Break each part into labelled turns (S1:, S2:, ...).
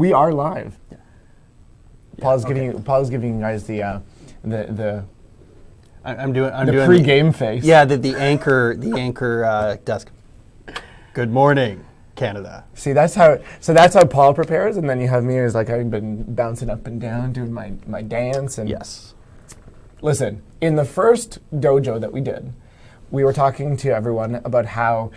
S1: We are live.
S2: Yeah.
S1: Paul's giving you guys the
S2: I'm doing
S1: pre-game face.
S2: Yeah, the anchor desk. Good morning, Canada.
S1: See, that's how Paul prepares, and then you have me as like I've been bouncing up and down, doing my dance. And
S2: Yes.
S1: listen, in the first dojo that we did, we were talking to everyone about how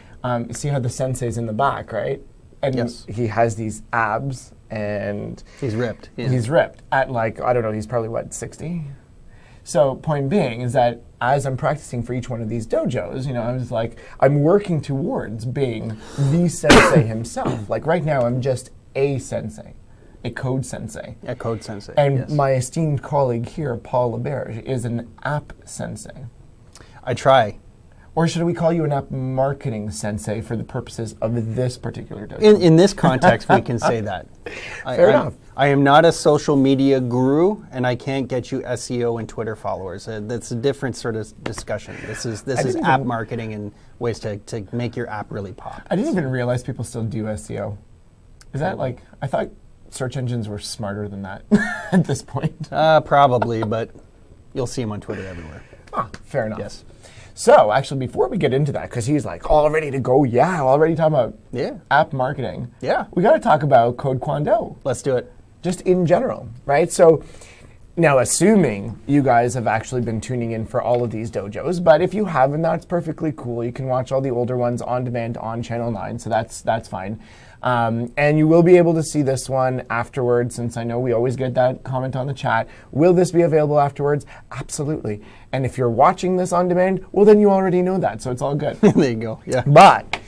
S1: see how the sensei's in the back, right? And
S2: yes.
S1: He has these abs, and
S2: he's ripped. Yeah.
S1: He's ripped at like, I don't know, he's probably what, 60? So point being is that as I'm practicing for each one of these dojos, I was like, I'm working towards being the sensei himself. Like right now, I'm just a sensei, a code sensei.
S2: A code sensei,
S1: And
S2: yes.
S1: my esteemed colleague here, Paul LeBerge, is an app sensei.
S2: I try.
S1: Or should we call you an app marketing sensei for the purposes of this particular dojo?
S2: In this context, we can say that.
S1: Fair enough.
S2: I am not a social media guru, and I can't get you SEO and Twitter followers. That's a different sort of discussion. This is app marketing and ways to make your app really pop.
S1: I didn't even realize people still do SEO. Is that like, I thought search engines were smarter than that at this point.
S2: Probably, but you'll see them on Twitter everywhere.
S1: Fair enough.
S2: Yes.
S1: So, actually, before we get into that, because he's like, all ready to go, already talking about app marketing.
S2: Yeah.
S1: We got to talk about Code Kwon-Do.
S2: Let's do it.
S1: Just in general, right? So, now assuming you guys have actually been tuning in for all of these dojos, but if you haven't, that's perfectly cool. You can watch all the older ones on demand on Channel 9, so that's fine. And you will be able to see this one afterwards, since I know we always get that comment on the chat. Will this be available afterwards? Absolutely. And if you're watching this on demand, well, then you already know that, so it's all good.
S2: There you go, yeah.
S1: But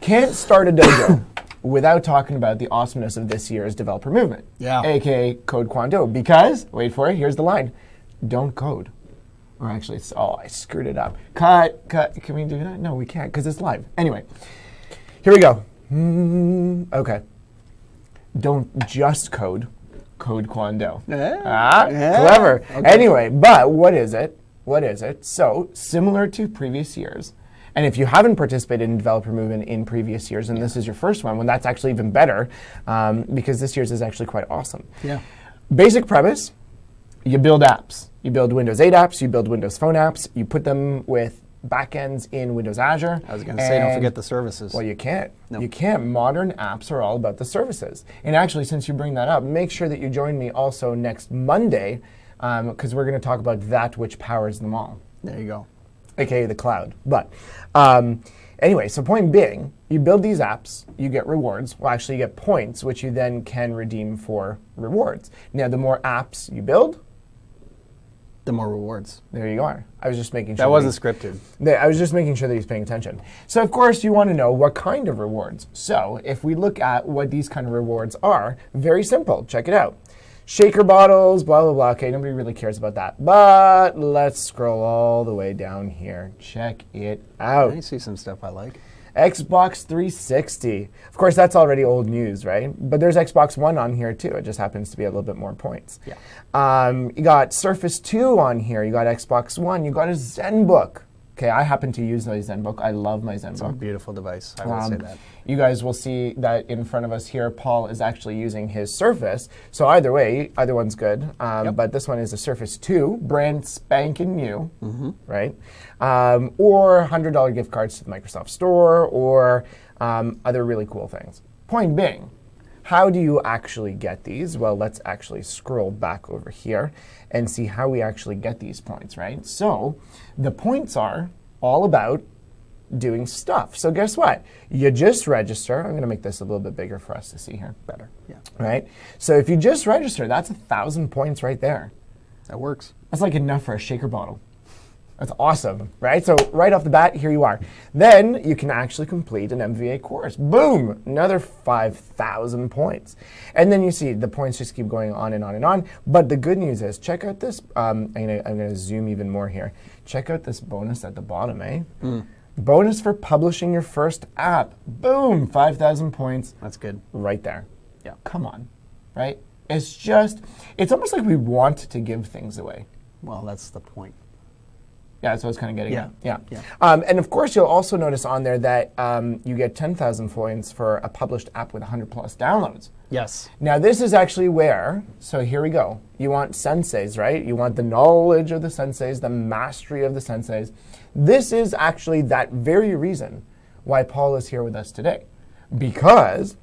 S1: can't start a dojo without talking about the awesomeness of this year's developer movement, aka Code Kwon-Do, because, wait for it, here's the line, don't code. Or actually, I screwed it up. Cut, can we do that? No, we can't, because it's live. Anyway, here we go. Okay. Don't just code Kwon-Do. Clever. Okay. Anyway, but what is it? So, similar to previous years, and if you haven't participated in developer movement in previous years, and this is your first one, well, that's actually even better, because this year's is actually quite awesome.
S2: Yeah.
S1: Basic premise, you build apps. You build Windows 8 apps, you build Windows Phone apps, you put them with backends in Windows Azure.
S2: I was going to say, don't forget the services.
S1: Well, you can't.
S2: Nope.
S1: You can't. Modern apps are all about the services. And actually, since you bring that up, make sure that you join me also next Monday, because we're going to talk about that which powers them all.
S2: There you go.
S1: AKA the cloud. But anyway, so point being, you build these apps, you get rewards. Well, actually, you get points, which you then can redeem for rewards. Now, the more apps you build,
S2: the more rewards.
S1: There you are. I was just making sure.
S2: That wasn't scripted.
S1: I was just making sure that he's paying attention. So, of course, you want to know what kind of rewards. So, if we look at what these kind of rewards are, very simple. Check it out. Shaker bottles, blah, blah, blah. Okay, nobody really cares about that. But let's scroll all the way down here. Check it out.
S2: I see some stuff I like.
S1: Xbox 360. Of course, that's already old news, right? But there's Xbox One on here, too. It just happens to be a little bit more points.
S2: Yeah.
S1: You got Surface 2 on here. You got Xbox One. You got a ZenBook. Okay, I happen to use my ZenBook. I love my ZenBook.
S2: It's a beautiful device. I will say that.
S1: You guys will see that in front of us here, Paul is actually using his Surface. So either way, either one's good. But this one is a Surface 2, brand spanking new, right? Or $100 gift cards to the Microsoft Store, or other really cool things. Point being, how do you actually get these? Well, let's actually scroll back over here and see how we actually get these points, right? So the points are all about doing stuff. So guess what? You just register. I'm going to make this a little bit bigger for us to see here.
S2: Better, yeah.
S1: Right? So if you just register, that's 1,000 points right there.
S2: That works.
S1: That's like enough for a shaker bottle. That's awesome, right? So right off the bat, here you are. Then you can actually complete an MVA course. Boom! Another 5,000 points. And then you see the points just keep going on and on and on. But the good news is, check out this. I'm going to zoom even more here. Check out this bonus at the bottom, eh? Bonus for publishing your first app. Boom! 5,000 points.
S2: That's good.
S1: Right there.
S2: Yeah.
S1: Come on, right? It's almost like we want to give things away.
S2: Well, that's the point.
S1: Yeah, that's what I was kind of getting
S2: Yeah.
S1: at. Yeah. And of course, you'll also notice on there that you get 10,000 points for a published app with 100 plus downloads.
S2: Yes.
S1: Now, this is actually where, so here we go. You want senseis, right? You want the knowledge of the senseis, the mastery of the senseis. This is actually that very reason why Paul is here with us today. Because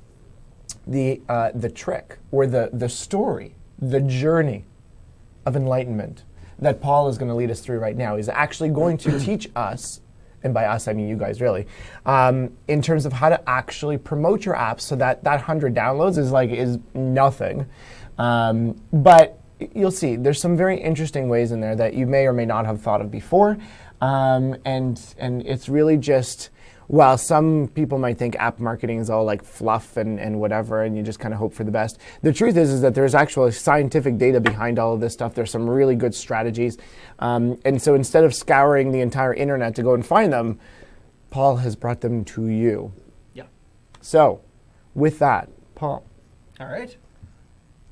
S1: the trick, or the story, the journey of enlightenment that Paul is going to lead us through right now is actually going to teach us, and by us I mean you guys really, in terms of how to actually promote your apps so that 100 downloads is nothing. But you'll see there's some very interesting ways in there that you may or may not have thought of before, and it's really just, while some people might think app marketing is all like fluff and whatever, and you just kind of hope for the best, the truth is that there's actual scientific data behind all of this stuff. There's some really good strategies. And so instead of scouring the entire internet to go and find them, Paul has brought them to you.
S2: Yeah.
S1: So with that, Paul.
S2: All right.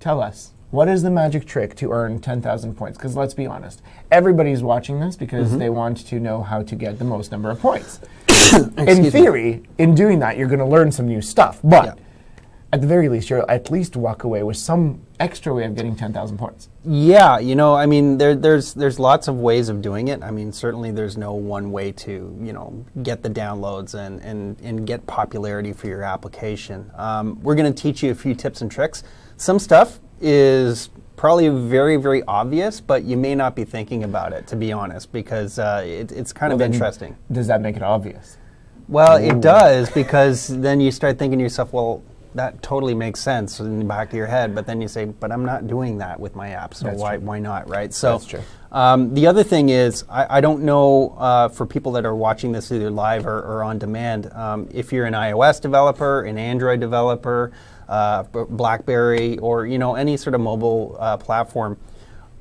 S1: Tell us, what is the magic trick to earn 10,000 points? Because let's be honest, everybody's watching this because they want to know how to get the most number of points. In theory, in doing that, you're going to learn some new stuff. But at the very least, you'll at least walk away with some extra way of getting 10,000 points.
S2: Yeah, I mean, there's lots of ways of doing it. I mean, certainly there's no one way to, get the downloads and get popularity for your application. We're going to teach you a few tips and tricks. Some stuff is probably very, very obvious, but you may not be thinking about it, to be honest, because it's kind of interesting.
S1: Does that make it obvious?
S2: Well, it does, because then you start thinking to yourself, well, that totally makes sense in the back of your head, but then you say, but I'm not doing that with my app, so why not, right? So
S1: that's true.
S2: The other thing is, I don't know for people that are watching this either live or on demand, if you're an iOS developer, an Android developer, BlackBerry, or any sort of mobile platform,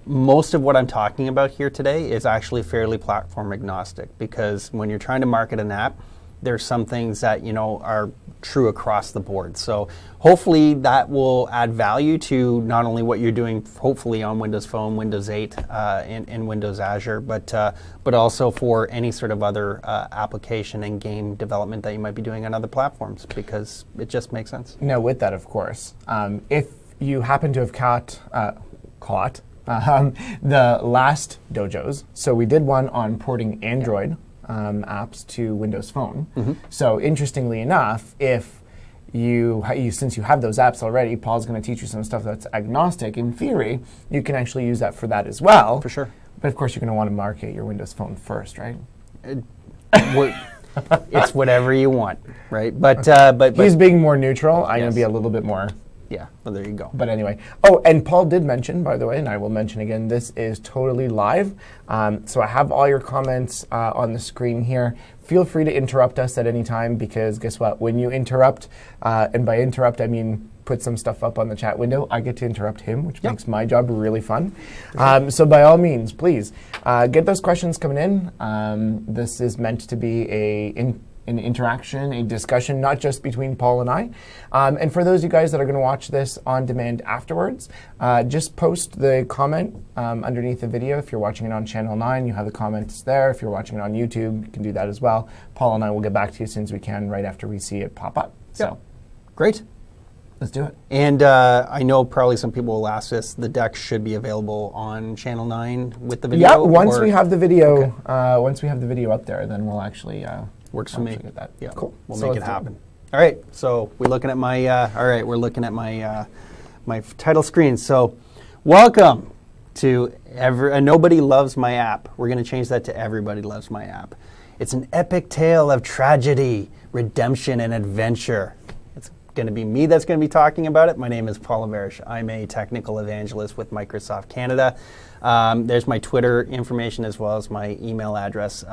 S2: most of what I'm talking about here today is actually fairly platform agnostic, because when you're trying to market an app, there's some things that are true across the board. So hopefully that will add value to not only what you're doing, hopefully on Windows Phone, Windows 8, and Windows Azure, but also for any sort of other application and game development that you might be doing on other platforms, because it just makes sense.
S1: Now, with that, of course, if you happen to have caught the last Dojos, so we did one on porting Android apps to Windows Phone. So interestingly enough, if since you have those apps already, Paul's going to teach you some stuff that's agnostic. In theory, you can actually use that for that as well.
S2: For sure.
S1: But of course, you're going to want to market your Windows Phone first, right?
S2: It's whatever you want, right? But
S1: he's being more neutral. I'm going to be a little bit more.
S2: Yeah, well, there you go.
S1: But anyway. Oh, and Paul did mention, by the way, and I will mention again, this is totally live. So I have all your comments on the screen here. Feel free to interrupt us at any time, because guess what? When you interrupt, and by interrupt I mean put some stuff up on the chat window, I get to interrupt him, which makes my job really fun. So by all means, please, get those questions coming in. This is meant to be an interaction, a discussion, not just between Paul and I. And for those of you guys that are going to watch this on demand afterwards, just post the comment underneath the video. If you're watching it on Channel 9, you have the comments there. If you're watching it on YouTube, you can do that as well. Paul and I will get back to you as soon as we can, right after we see it pop up. So,
S2: great.
S1: Let's do it.
S2: And I know probably some people will ask this, the deck should be available on Channel 9 with the video?
S1: Yeah, once we have the video, once we have the video up there, then we'll actually...
S2: Works for me.
S1: Get that.
S2: Yeah,
S1: cool.
S2: We'll make it happen. All right, so we're looking at my. We're looking at my my title screen. So, welcome to Nobody Loves My App. We're going to change that to Everybody Loves My App. It's an epic tale of tragedy, redemption, and adventure. It's going to be me that's going to be talking about it. My name is Paul Laverish. I'm a technical evangelist with Microsoft Canada. There's my Twitter information as well as my email address.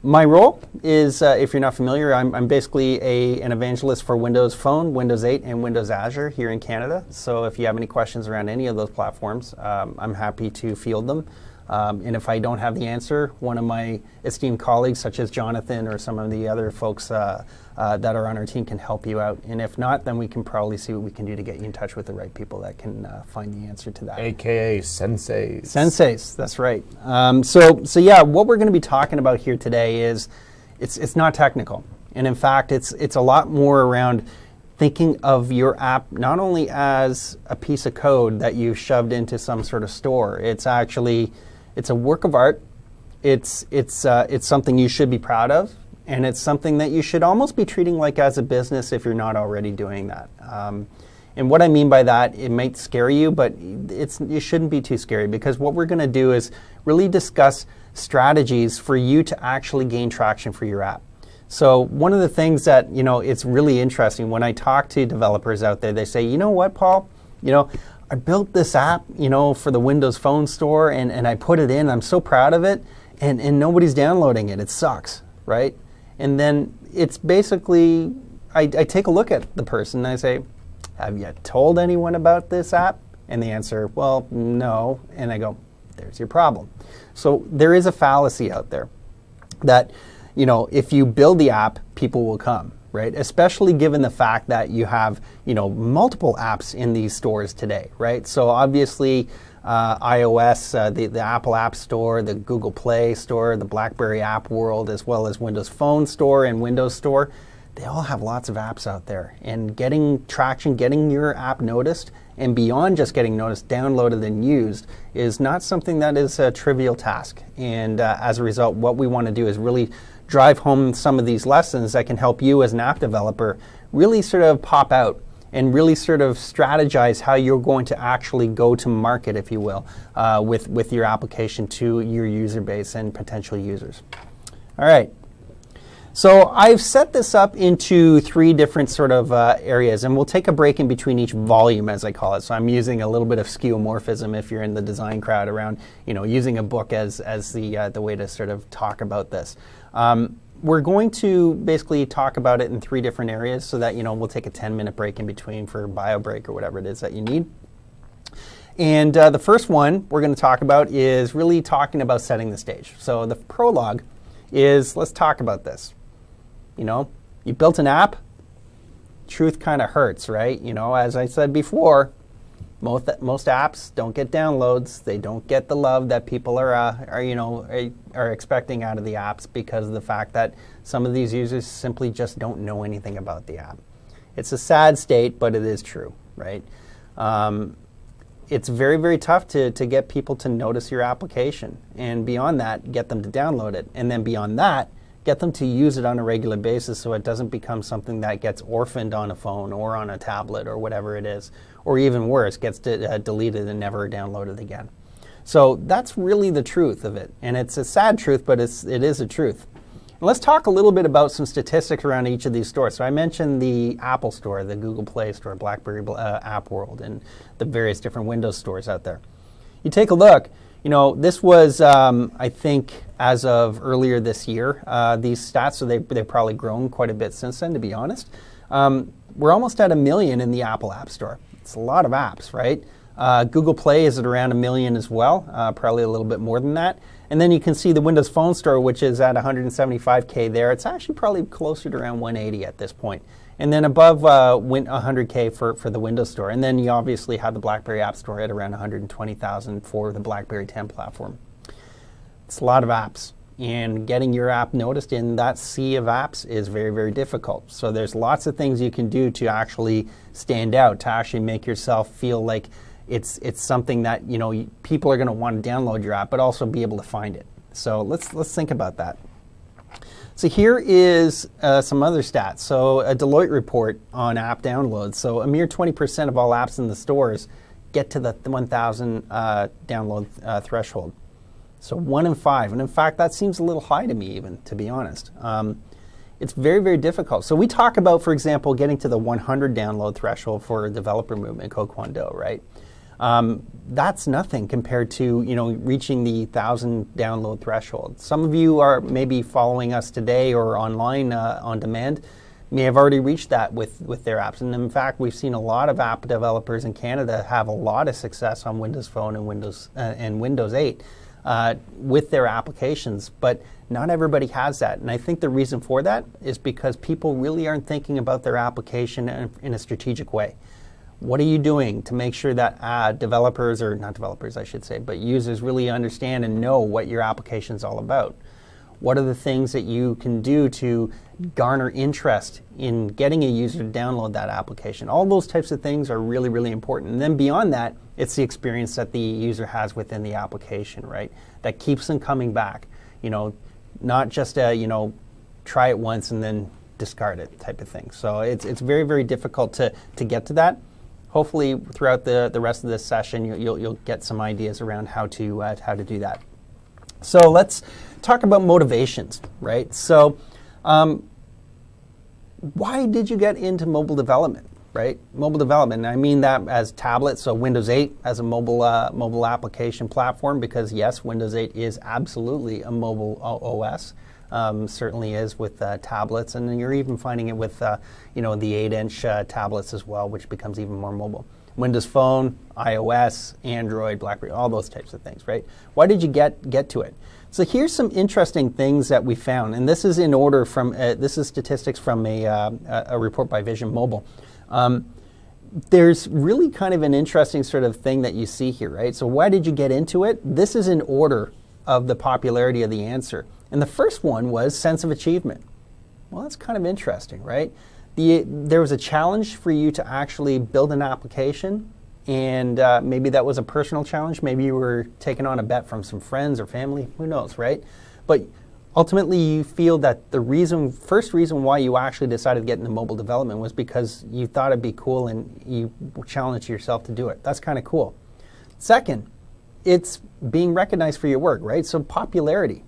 S2: My role is, if you're not familiar, I'm basically an evangelist for Windows Phone, Windows 8, and Windows Azure here in Canada. So if you have any questions around any of those platforms, I'm happy to field them. And if I don't have the answer, one of my esteemed colleagues, such as Jonathan or some of the other folks that are on our team, can help you out. And if not, then we can probably see what we can do to get you in touch with the right people that can find the answer to that.
S1: AKA senseis.
S2: Senseis, that's right. So yeah, what we're going to be talking about here today is it's not technical. And in fact, it's a lot more around thinking of your app not only as a piece of code that you shoved into some sort of store. It's a work of art. It's something you should be proud of, and it's something that you should almost be treating like as a business if you're not already doing that. And what I mean by that, it might scare you, but it shouldn't be too scary, because what we're going to do is really discuss strategies for you to actually gain traction for your app. So one of the things that, it's really interesting when I talk to developers out there, they say, you know what, Paul, I built this app, for the Windows Phone Store, and I put it in, I'm so proud of it, and nobody's downloading it. It sucks, right? And then it's basically, I take a look at the person and I say, have you told anyone about this app? And the answer, well, no. And I go, there's your problem. So there is a fallacy out there that, if you build the app, people will come, right? Especially given the fact that you have, multiple apps in these stores today, right? So obviously, iOS, the Apple App Store, the Google Play Store, the BlackBerry App World, as well as Windows Phone Store and Windows Store, they all have lots of apps out there. And getting traction, getting your app noticed, and beyond just getting noticed, downloaded and used, is not something that is a trivial task. And as a result, what we want to do is really drive home some of these lessons that can help you as an app developer really sort of pop out and really sort of strategize how you're going to actually go to market, if you will, with your application to your user base and potential users. All right. So I've set this up into 3 different sort of areas, and we'll take a break in between each volume, as I call it. So I'm using a little bit of skeuomorphism if you're in the design crowd around, using a book as the way to sort of talk about this. We're going to basically talk about it in 3 different areas so that, we'll take a 10-minute break in between for bio break or whatever it is that you need. And the first one we're going to talk about is really talking about setting the stage. So the prologue is, let's talk about this. You built an app, truth kind of hurts, right? As I said before, most apps don't get downloads. They don't get the love that people are expecting out of the apps because of the fact that some of these users simply just don't know anything about the app. It's a sad state, but it is true, right? It's very, very tough to get people to notice your application. And beyond that, get them to download it. And then beyond that, get them to use it on a regular basis so it doesn't become something that gets orphaned on a phone or on a tablet or whatever it is. Or even worse, gets deleted and never downloaded again. So that's really the truth of it. And it's a sad truth, but it is a truth. And let's talk a little bit about some statistics around each of these stores. So I mentioned the Apple Store, the Google Play Store, BlackBerry App World, and the various different Windows stores out there. You take a look. This was, I think, as of earlier this year, these stats, so they've probably grown quite a bit since then, to be honest. We're almost at 1 million in the Apple App Store. It's a lot of apps, right? Google Play is at around 1 million as well, probably a little bit more than that. And then you can see the Windows Phone Store, which is at 175K there. It's actually probably closer to around 180 at this point. And then above 100K for the Windows Store. And then you obviously have the BlackBerry App Store at around 120,000 for the BlackBerry 10 platform. It's a lot of apps. And getting your app noticed in that sea of apps is very, very difficult. So there's lots of things you can do to actually stand out, to actually make yourself feel like it's something that people are going to want to download your app, but also be able to find it. So let's think about that. So here is some other stats. So a Deloitte report on app downloads. So a mere 20% of all apps in the stores get to the 1,000 download threshold. So 1 in 5. And in fact, that seems a little high to me even, to be honest. It's very, very difficult. So we talk about, for example, getting to the 100 download threshold for a developer movement, Code Kwon-Do, right? That's nothing compared to reaching the 1,000 download threshold. Some of you are maybe following us today or online on demand may have already reached that with their apps. And in fact, we've seen a lot of app developers in Canada have a lot of success on Windows Phone and Windows 8. with their applications, but not everybody has that. And I think the reason for that is because people really aren't thinking about their application in a strategic way. What are you doing to make sure that developers, or not developers I should say, but users really understand and know what your application is all about? What are the things that you can do to garner interest in getting a user to download that application? All those types of things are really, really important. And then beyond that, it's the experience that the user has within the application, right? That keeps them coming back. Not just try it once and then discard it type of thing. So it's very, very difficult to get to that. Hopefully, throughout the rest of this session, you'll get some ideas around how to do that. So let's talk about motivations, right? So why did you get into mobile development, right? Mobile development, I mean that as tablets, so Windows 8 as a mobile application platform, because yes, Windows 8 is absolutely a mobile OS. Certainly is with tablets, and then you're even finding it with the 8-inch tablets as well, which becomes even more mobile. Windows Phone, iOS, Android, BlackBerry, all those types of things, right? Why did you get to it? So here's some interesting things that we found, and this is in order from this is statistics from a report by Vision Mobile. There's really kind of an interesting sort of thing that you see here, right? So why did you get into it? This is in order of the popularity of the answer. And the first one was sense of achievement. Well, that's kind of interesting, right? There was a challenge for you to actually build an application, and maybe that was a personal challenge. Maybe you were taking on a bet from some friends or family. Who knows, right? But ultimately, you feel that the first reason why you actually decided to get into mobile development was because you thought it'd be cool and you challenged yourself to do it. That's kind of cool. Second, it's being recognized for your work, right? So popularity.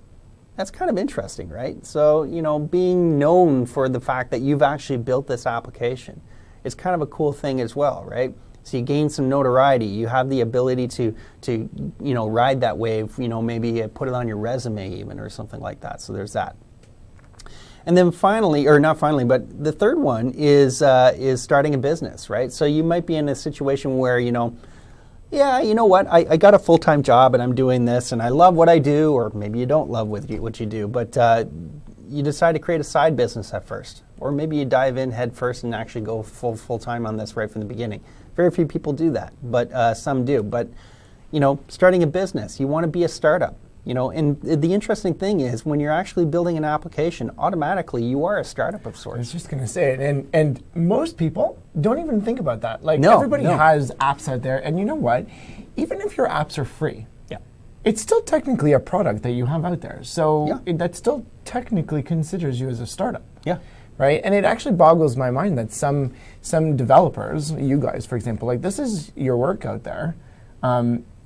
S2: That's kind of interesting, right? So, being known for the fact that you've actually built this application is kind of a cool thing as well, right? So you gain some notoriety. You have the ability to ride that wave, maybe put it on your resume even or something like that. So there's that. And then finally, or not finally, but the third one is starting a business, right? So you might be in a situation where, yeah, you know what, I got a full-time job and I'm doing this and I love what I do, or maybe you don't love what you do, but you decide to create a side business at first. Or maybe you dive in head first and actually go full-time on this right from the beginning. Very few people do that, but some do. But, starting a business, you want to be a startup. And the interesting thing is when you're actually building an application, automatically you are a startup of sorts.
S1: I was just going to say it, and most people don't even think about that. Everybody has apps out there, and you know what? Even if your apps are free, it's still technically a product that you have out there. So that still technically considers you as a startup. Yeah. Right? And it actually boggles my mind that some developers, you guys, for example, this is your work out there.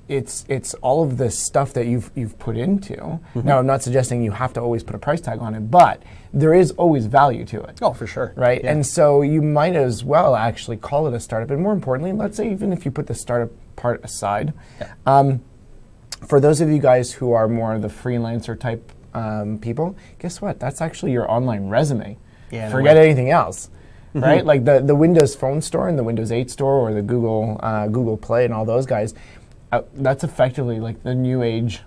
S1: It's all of this stuff that you've put into. Mm-hmm. Now, I'm not suggesting you have to always put a price tag on it, but there is always value to it.
S2: Oh, for sure.
S1: Right? Yeah. And so you might as well actually call it a startup. And more importantly, let's say even if you put the startup part aside, for those of you guys who are more the freelancer type people, guess what? That's actually your online resume. Yeah, forget anything else. Mm-hmm. Right? Like the Windows Phone Store and the Windows 8 Store or the Google Play and all those guys, that's effectively like the new age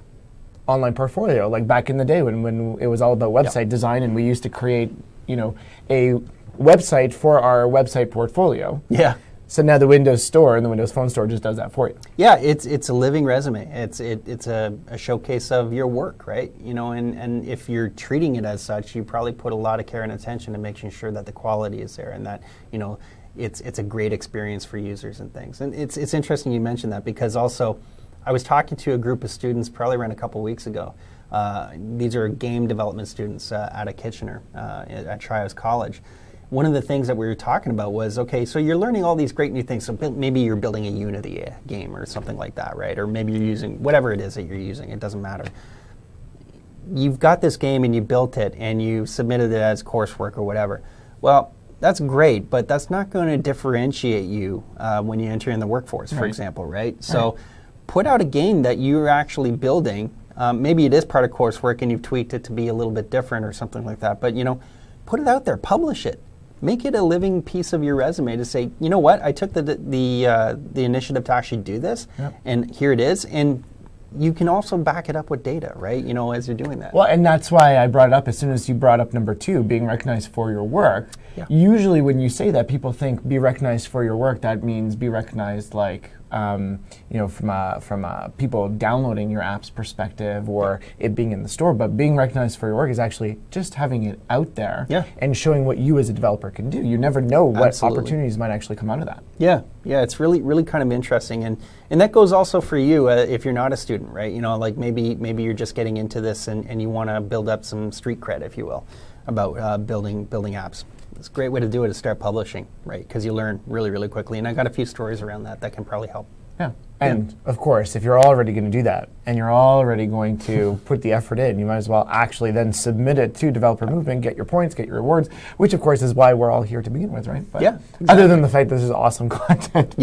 S1: online portfolio. Like back in the day when it was all about website design and we used to create, a website for our website portfolio. Yeah. So now the Windows Store and the Windows Phone Store just does that for you.
S2: Yeah, it's a living resume. It's a showcase of your work, right? And if you're treating it as such, you probably put a lot of care and attention to making sure that the quality is there and that, it's a great experience for users and things. And it's interesting you mentioned that because also I was talking to a group of students probably around a couple weeks ago. These are game development students out of Kitchener at Trios College. One of the things that we were talking about was, okay, so you're learning all these great new things. So maybe you're building a Unity game or something like that, right? Or maybe you're using whatever it is that you're using. It doesn't matter. You've got this game and you built it and you submitted it as coursework or whatever. Well, that's great, but that's not going to differentiate you when you enter in the workforce, for example, right? So put out a game that you're actually building. Maybe it is part of coursework and you've tweaked it to be a little bit different or something like that. But, put it out there, publish it. Make it a living piece of your resume to say, you know what, I took the initiative to actually do this, and here it is. And you can also back it up with data, right? As you're doing that.
S1: Well, and that's why I brought it up as soon as you brought up number 2, being recognized for your work.
S2: Yeah.
S1: Usually when you say that, people think be recognized for your work, that means be recognized like, from people downloading your app's perspective or it being in the store. But being recognized for your work is actually just having it out there and showing what you as a developer can do. You never know what opportunities might actually come out of that.
S2: Yeah, it's really, really kind of interesting. And that goes also for you if you're not a student, right? Like maybe you're just getting into this and you want to build up some street cred, if you will, about building apps. It's a great way to do it is start publishing, right? Because you learn really, really quickly. And I got a few stories around that can probably help.
S1: Yeah. And of course, if you're already going to do that and you're already going to put the effort in, you might as well actually then submit it to Developer Movement, get your points, get your rewards, which of course is why we're all here to begin with, right? But
S2: exactly.
S1: Other than the fact that this is awesome content,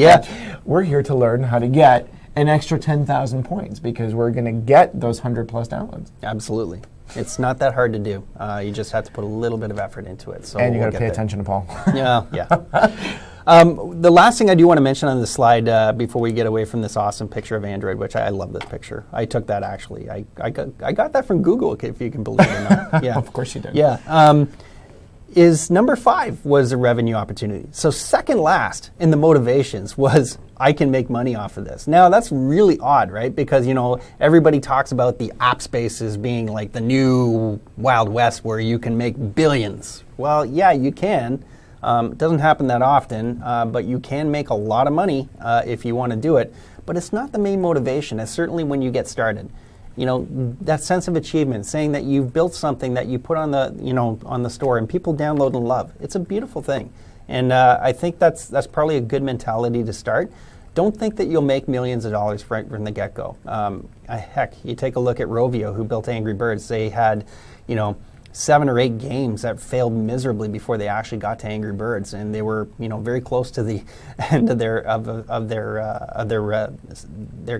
S1: we're here to learn how to get an extra 10,000 points because we're going to get those 100 plus downloads.
S2: Absolutely. It's not that hard to do. You just have to put a little bit of effort into it. So
S1: and you got to pay attention to Paul.
S2: Yeah. The last thing I do want to mention on this slide before we get away from this awesome picture of Android, which I love this picture. I took that actually. I got that from Google, if you can believe it or not. Yeah.
S1: Of course you did.
S2: Yeah. Is number 5 was a revenue opportunity. So second last in the motivations was I can make money off of this. Now that's really odd, right? Because everybody talks about the app space as being like the new Wild West where you can make billions. Well, yeah, you can. It doesn't happen that often, but you can make a lot of money if you want to do it. But it's not the main motivation, and certainly when you get started. That sense of achievement, saying that you've built something that you put on the store and people download and love. It's a beautiful thing. And I think that's probably a good mentality to start. Don't think that you'll make millions of dollars right from the get-go. Heck, you take a look at Rovio, who built Angry Birds. They had, 7 or 8 games that failed miserably before they actually got to Angry Birds, and they were, very close to the end of their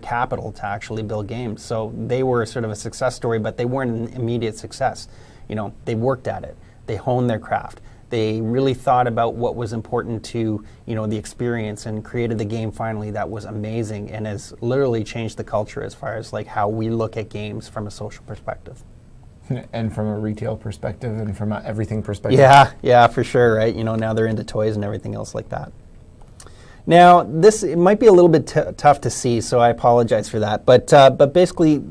S2: capital to actually build games. So they were sort of a success story, but they weren't an immediate success. They worked at it. They honed their craft. They really thought about what was important to, the experience and created the game finally that was amazing and has literally changed the culture as far as like how we look at games from a social perspective.
S1: And from a retail perspective and from an everything perspective.
S2: Yeah, for sure, right? Now they're into toys and everything else like that. Now, it might be a little bit tough to see, so I apologize for that. But basically,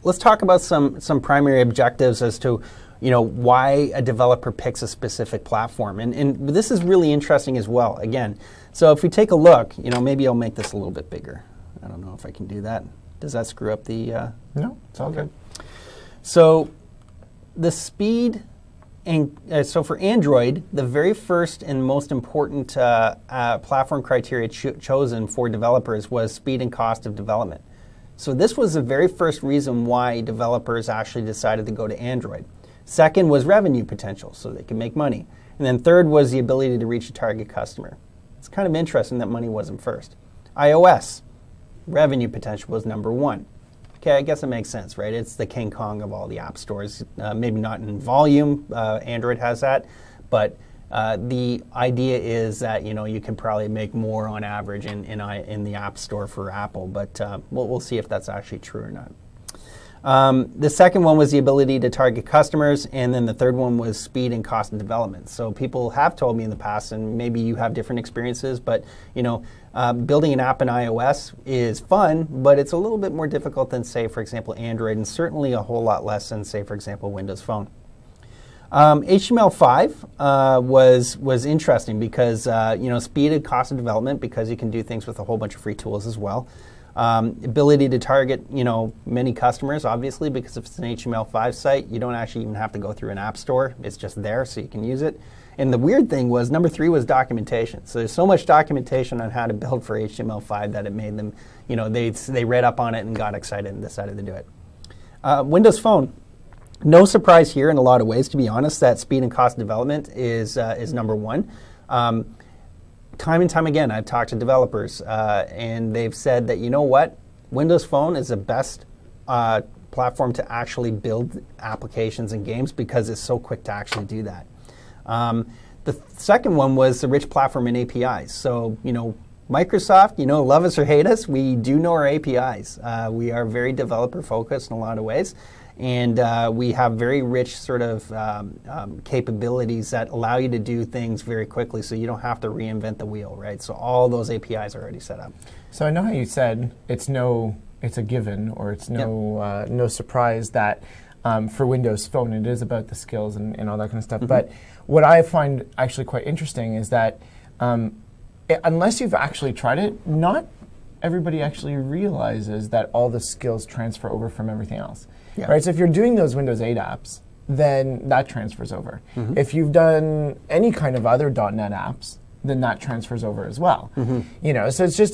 S2: let's talk about some primary objectives as to why a developer picks a specific platform. And this is really interesting as well, again. So if we take a look, maybe I'll make this a little bit bigger. I don't know if I can do that. Does that screw up the...
S1: No, it's all good.
S2: So the speed, and so for Android, the very first and most important platform criteria chosen for developers was speed and cost of development. So this was the very first reason why developers actually decided to go to Android. Second was revenue potential, so they can make money. And then third was the ability to reach a target customer. It's kind of interesting that money wasn't first. iOS, revenue potential was number 1. Okay, I guess it makes sense, right? It's the King Kong of all the app stores. Maybe not in volume, Android has that, but the idea is that you can probably make more on average in the App Store for Apple, but we'll see if that's actually true or not. The second one was the ability to target customers, and then the third one was speed and cost of development. So people have told me in the past, and maybe you have different experiences, but building an app in iOS is fun, but it's a little bit more difficult than, say, for example, Android, and certainly a whole lot less than, say, for example, Windows Phone. HTML5 was interesting because speed and cost of development, because you can do things with a whole bunch of free tools as well. Ability to target, many customers, obviously, because if it's an HTML5 site, you don't actually even have to go through an app store. It's just there, so you can use it. And the weird thing was, number 3 was documentation. So there's so much documentation on how to build for HTML5 that it made them, they read up on it and got excited and decided to do it. Windows Phone. No surprise here in a lot of ways, to be honest, that speed and cost of development is number 1. Time and time again, I've talked to developers, and they've said that, Windows Phone is the best platform to actually build applications and games because it's so quick to actually do that. The second one was the rich platform and APIs. So, Microsoft, love us or hate us, we do know our APIs. We are very developer focused in a lot of ways. And we have very rich sort of capabilities that allow you to do things very quickly so you don't have to reinvent the wheel, right? So all those APIs are already set up.
S1: So I know how you said it's a given, or it's no surprise that for Windows Phone it is about the skills and all that kind of stuff. But what I find actually quite interesting is that unless you've actually tried it, not everybody actually realizes that all the skills transfer over from everything else. Yeah. Right? So if you're doing those Windows 8 apps, then that transfers over. If you've done any kind of other .NET apps, then that transfers over as well. So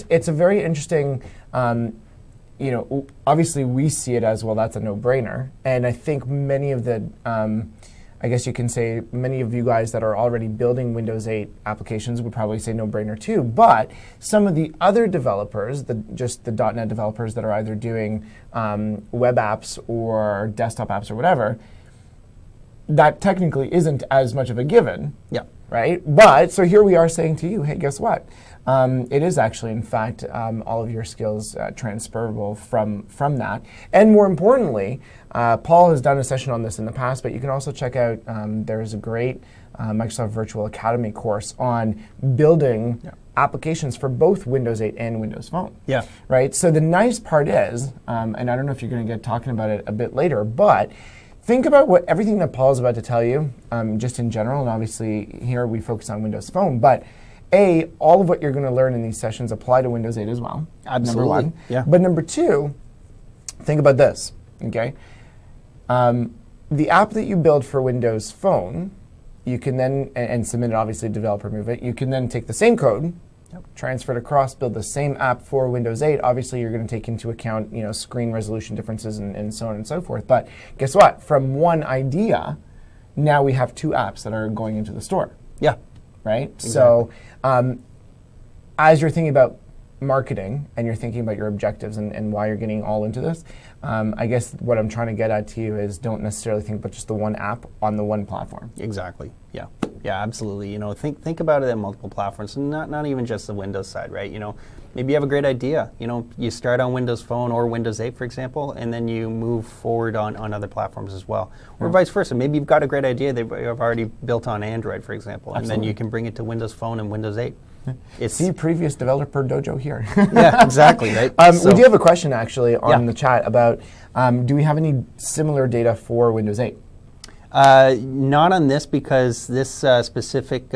S1: it's a very interesting, obviously we see it as, well, that's a no-brainer. And I think many of the, I guess you can say many of you guys that are already building Windows 8 applications would probably say no-brainer too. But some of the other developers, just the .NET developers that are either doing web apps or desktop apps or whatever, that technically isn't as much of a given.
S2: Yeah.
S1: Right? But so here we are saying to you, hey, guess what? It is actually, in fact, all of your skills transferable from that. And more importantly, Paul has done a session on this in the past, but you can also check out, there's a great Microsoft Virtual Academy course on building applications for both Windows 8 and Windows Phone.
S2: Yeah.
S1: Right? So the nice part is, and I don't know if you're going to get talking about it a bit later, but think about everything that Paul is about to tell you, just in general, and obviously here we focus on Windows Phone, but all of what you're going to learn in these sessions apply to Windows 8 as well.
S2: Absolutely.
S1: Number one.
S2: Yeah.
S1: But number two, think about this, okay? The app that you build for Windows Phone, you can then, and submit it, obviously, developer move it, you can then take the same code, transfer it across, build the same app for Windows 8. Obviously, you're going to take into account screen resolution differences and so on and so forth. But guess what? From one idea, now we have two apps that are going into the store.
S2: Yeah.
S1: Right?
S2: Exactly.
S1: So as you're thinking about marketing and you're thinking about your objectives and why you're getting all into this, I guess what I'm trying to get at to you is don't necessarily think about just the one app on the one platform.
S2: Exactly. Yeah. Yeah, absolutely. Think about it at multiple platforms, and not even just the Windows side, right? Maybe you have a great idea. You start on Windows Phone or Windows 8, for example, and then you move forward on other platforms as well. Or vice versa. Maybe you've got a great idea that you've already built on Android, for example, and then you can bring it to Windows Phone and Windows 8.
S1: See previous developer Dojo here.
S2: Yeah, exactly. Right.
S1: We do have a question actually on the chat about do we have any similar data for Windows 8?
S2: Not on this, because this specific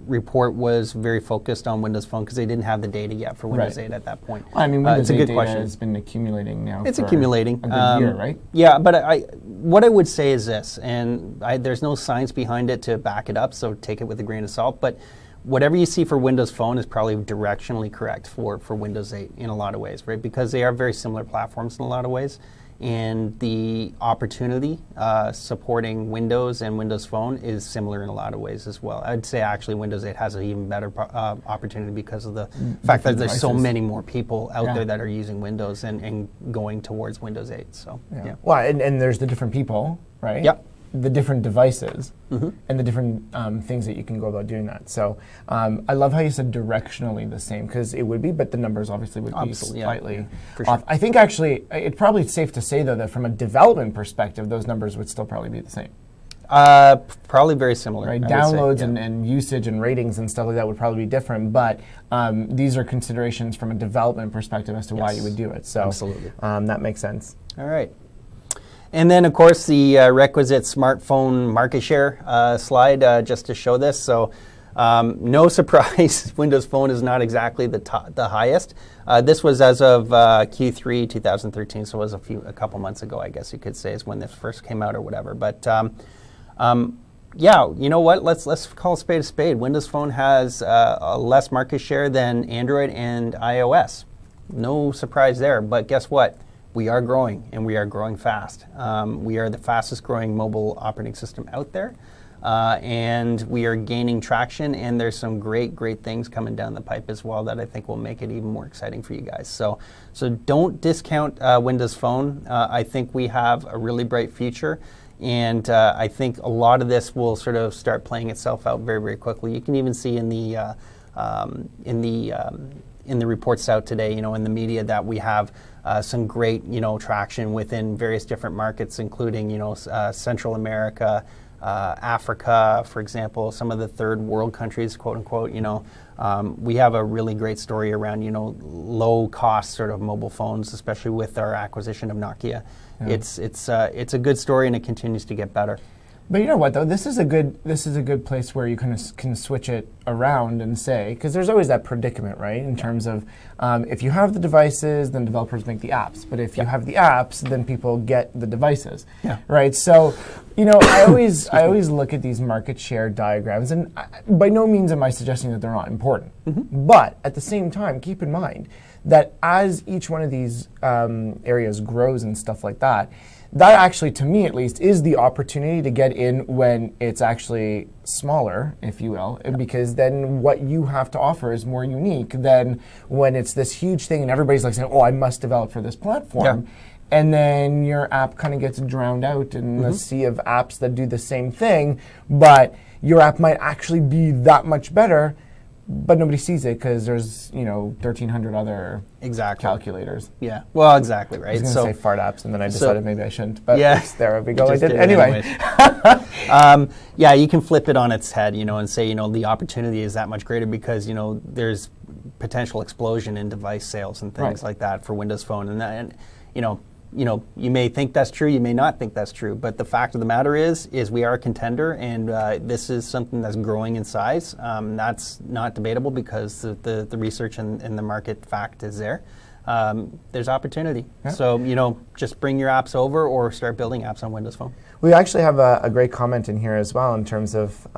S2: report was very focused on Windows Phone because they didn't have the data yet for Windows 8 at that point.
S1: Well, I mean, Windows
S2: it's a
S1: 8
S2: good
S1: data
S2: question.
S1: has been accumulating now.
S2: It's
S1: for
S2: accumulating.
S1: a good year, right?
S2: Yeah, but what I would say is this, and there's no science behind it to back it up, so take it with a grain of salt. But whatever you see for Windows Phone is probably directionally correct for Windows 8 in a lot of ways, right? Because they are very similar platforms in a lot of ways. And the opportunity supporting Windows and Windows Phone is similar in a lot of ways as well. I'd say actually Windows 8 has an even better opportunity because of the fact that there's so many more people out there that are using Windows and going towards Windows 8. So yeah.
S1: Well, and there's the different people, right?
S2: Yep.
S1: The different devices and the different things that you can go about doing that. So I love how you said directionally the same, because it would be, but the numbers obviously would be slightly off. I think actually it's probably safe to say, though, that from a development perspective, those numbers would still probably be the same.
S2: Probably very similar.
S1: Right, downloads and usage and ratings and stuff like that would probably be different, but these are considerations from a development perspective as to why you would do it. So
S2: absolutely.
S1: That makes sense.
S2: All right. And then, of course, the requisite smartphone market share slide just to show this. So no surprise, Windows Phone is not exactly the highest. This was as of Q3 2013, so it was a couple months ago, I guess you could say, is when this first came out or whatever. But yeah, you know what? Let's call a spade. Windows Phone has a less market share than Android and iOS. No surprise there. But guess what? We are growing, and we are growing fast. We are the fastest growing mobile operating system out there, and we are gaining traction, and there's some great things coming down the pipe as well that I think will make it even more exciting for you guys. So don't discount Windows Phone. I think we have a really bright future, and I think a lot of this will sort of start playing itself out very quickly. You can even see in the in the reports out today, in the media, that we have some great, traction within various different markets, including, Central America, Africa, for example, some of the third world countries, quote unquote. We have a really great story around, low cost sort of mobile phones, especially with our acquisition of Nokia. Yeah. It's a good story, and it continues to get better.
S1: But you know what, though? This is a good place where you can switch it around and say, because there's always that predicament, right? In terms of if you have the devices, then developers make the apps. But if you have the apps, then people get the devices, right? So, I always look at these market share diagrams, and by no means am I suggesting that they're not important. Mm-hmm. But at the same time, keep in mind that as each one of these areas grows and stuff like that, that actually, to me at least, is the opportunity to get in when it's actually smaller, if you will, because then what you have to offer is more unique than when it's this huge thing and everybody's like saying, oh, I must develop for this platform. Yeah. And then your app kind of gets drowned out in a sea of apps that do the same thing, but your app might actually be that much better, but nobody sees it because there's 1,300 other calculators.
S2: Yeah. Well, exactly right.
S1: I was going to say fart apps, and then I decided maybe I shouldn't. But there we go. I did anyway.
S2: You can flip it on its head, and say the opportunity is that much greater because there's potential explosion in device sales and things like that for Windows Phone, and you may think that's true, you may not think that's true, but the fact of the matter is we are a contender, and this is something that's growing in size. That's not debatable because the research and the market fact is there. There's opportunity. Yeah. So, just bring your apps over or start building apps on Windows Phone.
S1: We actually have a great comment in here as well in terms of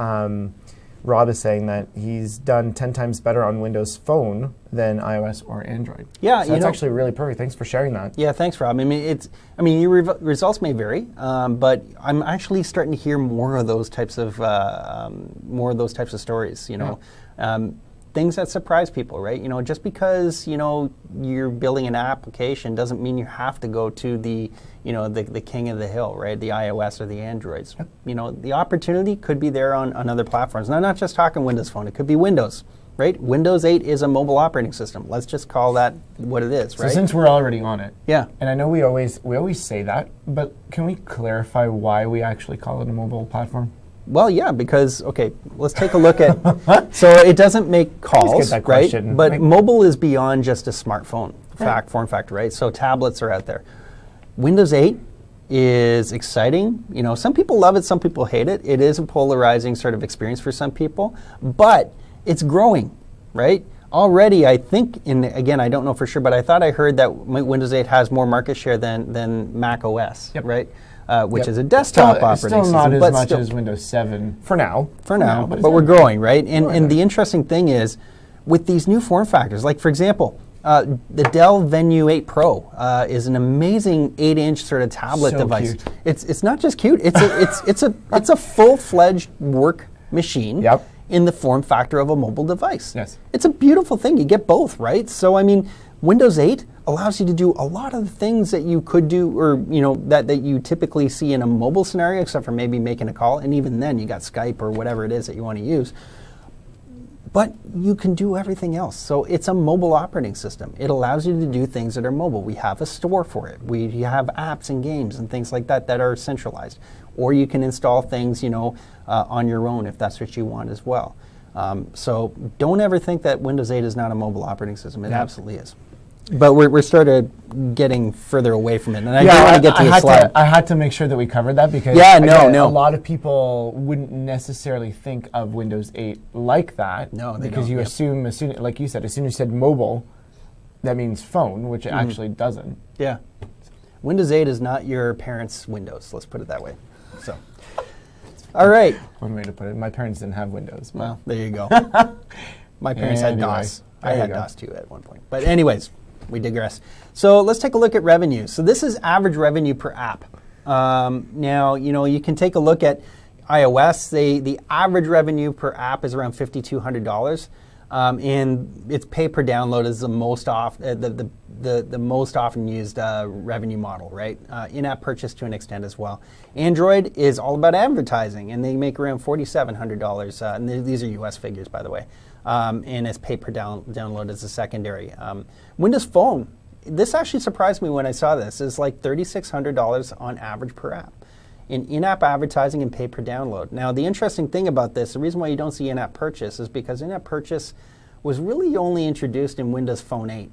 S1: Rob is saying that he's done 10 times better on Windows Phone than iOS or Android.
S2: Yeah,
S1: so that's actually really perfect. Thanks for sharing that.
S2: Yeah, thanks, Rob. Your results may vary, but I'm actually starting to hear more of those types of stories. Things that surprise people, right? Just because you're building an application doesn't mean you have to go to the king of the hill, right? The iOS or the Androids. Yep. The opportunity could be there on other platforms. And I'm not just talking Windows Phone. It could be Windows, right? Windows 8 is a mobile operating system. Let's just call that what it is, right?
S1: So since we're already on it,
S2: yeah. And
S1: I know we always say that, but can we clarify why we actually call it a mobile platform?
S2: Well, yeah, because, let's take a look at, so it doesn't make calls, right? But mobile is beyond just a smartphone form factor, right? So tablets are out there. Windows 8 is exciting. Some people love it, some people hate it. It is a polarizing sort of experience for some people, but it's growing, right? Already, I think, again, I don't know for sure, but I thought I heard that Windows 8 has more market share than Mac OS, right? Which is a desktop operating system.
S1: Still not as much as Windows 7 for now.
S2: But we're growing, right? And the interesting thing is, with these new form factors, like for example, the Dell Venue 8 Pro is an amazing 8-inch sort of tablet device. Cute. It's not just cute. It's a full-fledged work machine.
S1: Yep.
S2: In the form factor of a mobile device.
S1: Yes.
S2: It's a beautiful thing. You get both, right? So Windows 8 allows you to do a lot of the things that you could do, or that you typically see in a mobile scenario, except for maybe making a call, and even then you got Skype or whatever it is that you want to use. But you can do everything else. So it's a mobile operating system. It allows you to do things that are mobile. We have a store for it. We have apps and games and things like that that are centralized. Or you can install things, on your own if that's what you want as well. So don't ever think that Windows 8 is not a mobile operating system. It absolutely is. But we're started getting further away from it, and I do want to get to the slide.
S1: I had to make sure that we covered that because a lot of people wouldn't necessarily think of Windows 8 like that.
S2: No, they
S1: because
S2: don't.
S1: You assume, like you said, as soon as you said mobile, that means phone, which it actually doesn't.
S2: Yeah, Windows 8 is not your parents' Windows. Let's put it that way. So, all right.
S1: One way to put it. My parents didn't have Windows.
S2: Well, there you go. My parents had DOS. I had DOS too at one point. But anyways. We digress. So let's take a look at revenue. So this is average revenue per app. Now, you can take a look at iOS. The average revenue per app is around $5,200, and its pay per download is the most the most often used revenue model, right? In-app purchase to an extent as well. Android is all about advertising, and they make around $4,700. And these are U.S. figures, by the way. and it's pay per download as a secondary. Windows Phone, this actually surprised me when I saw this. It's like $3,600 on average per app in-app advertising and pay per download. Now, the interesting thing about this, the reason why you don't see in-app purchase is because in-app purchase was really only introduced in Windows Phone 8.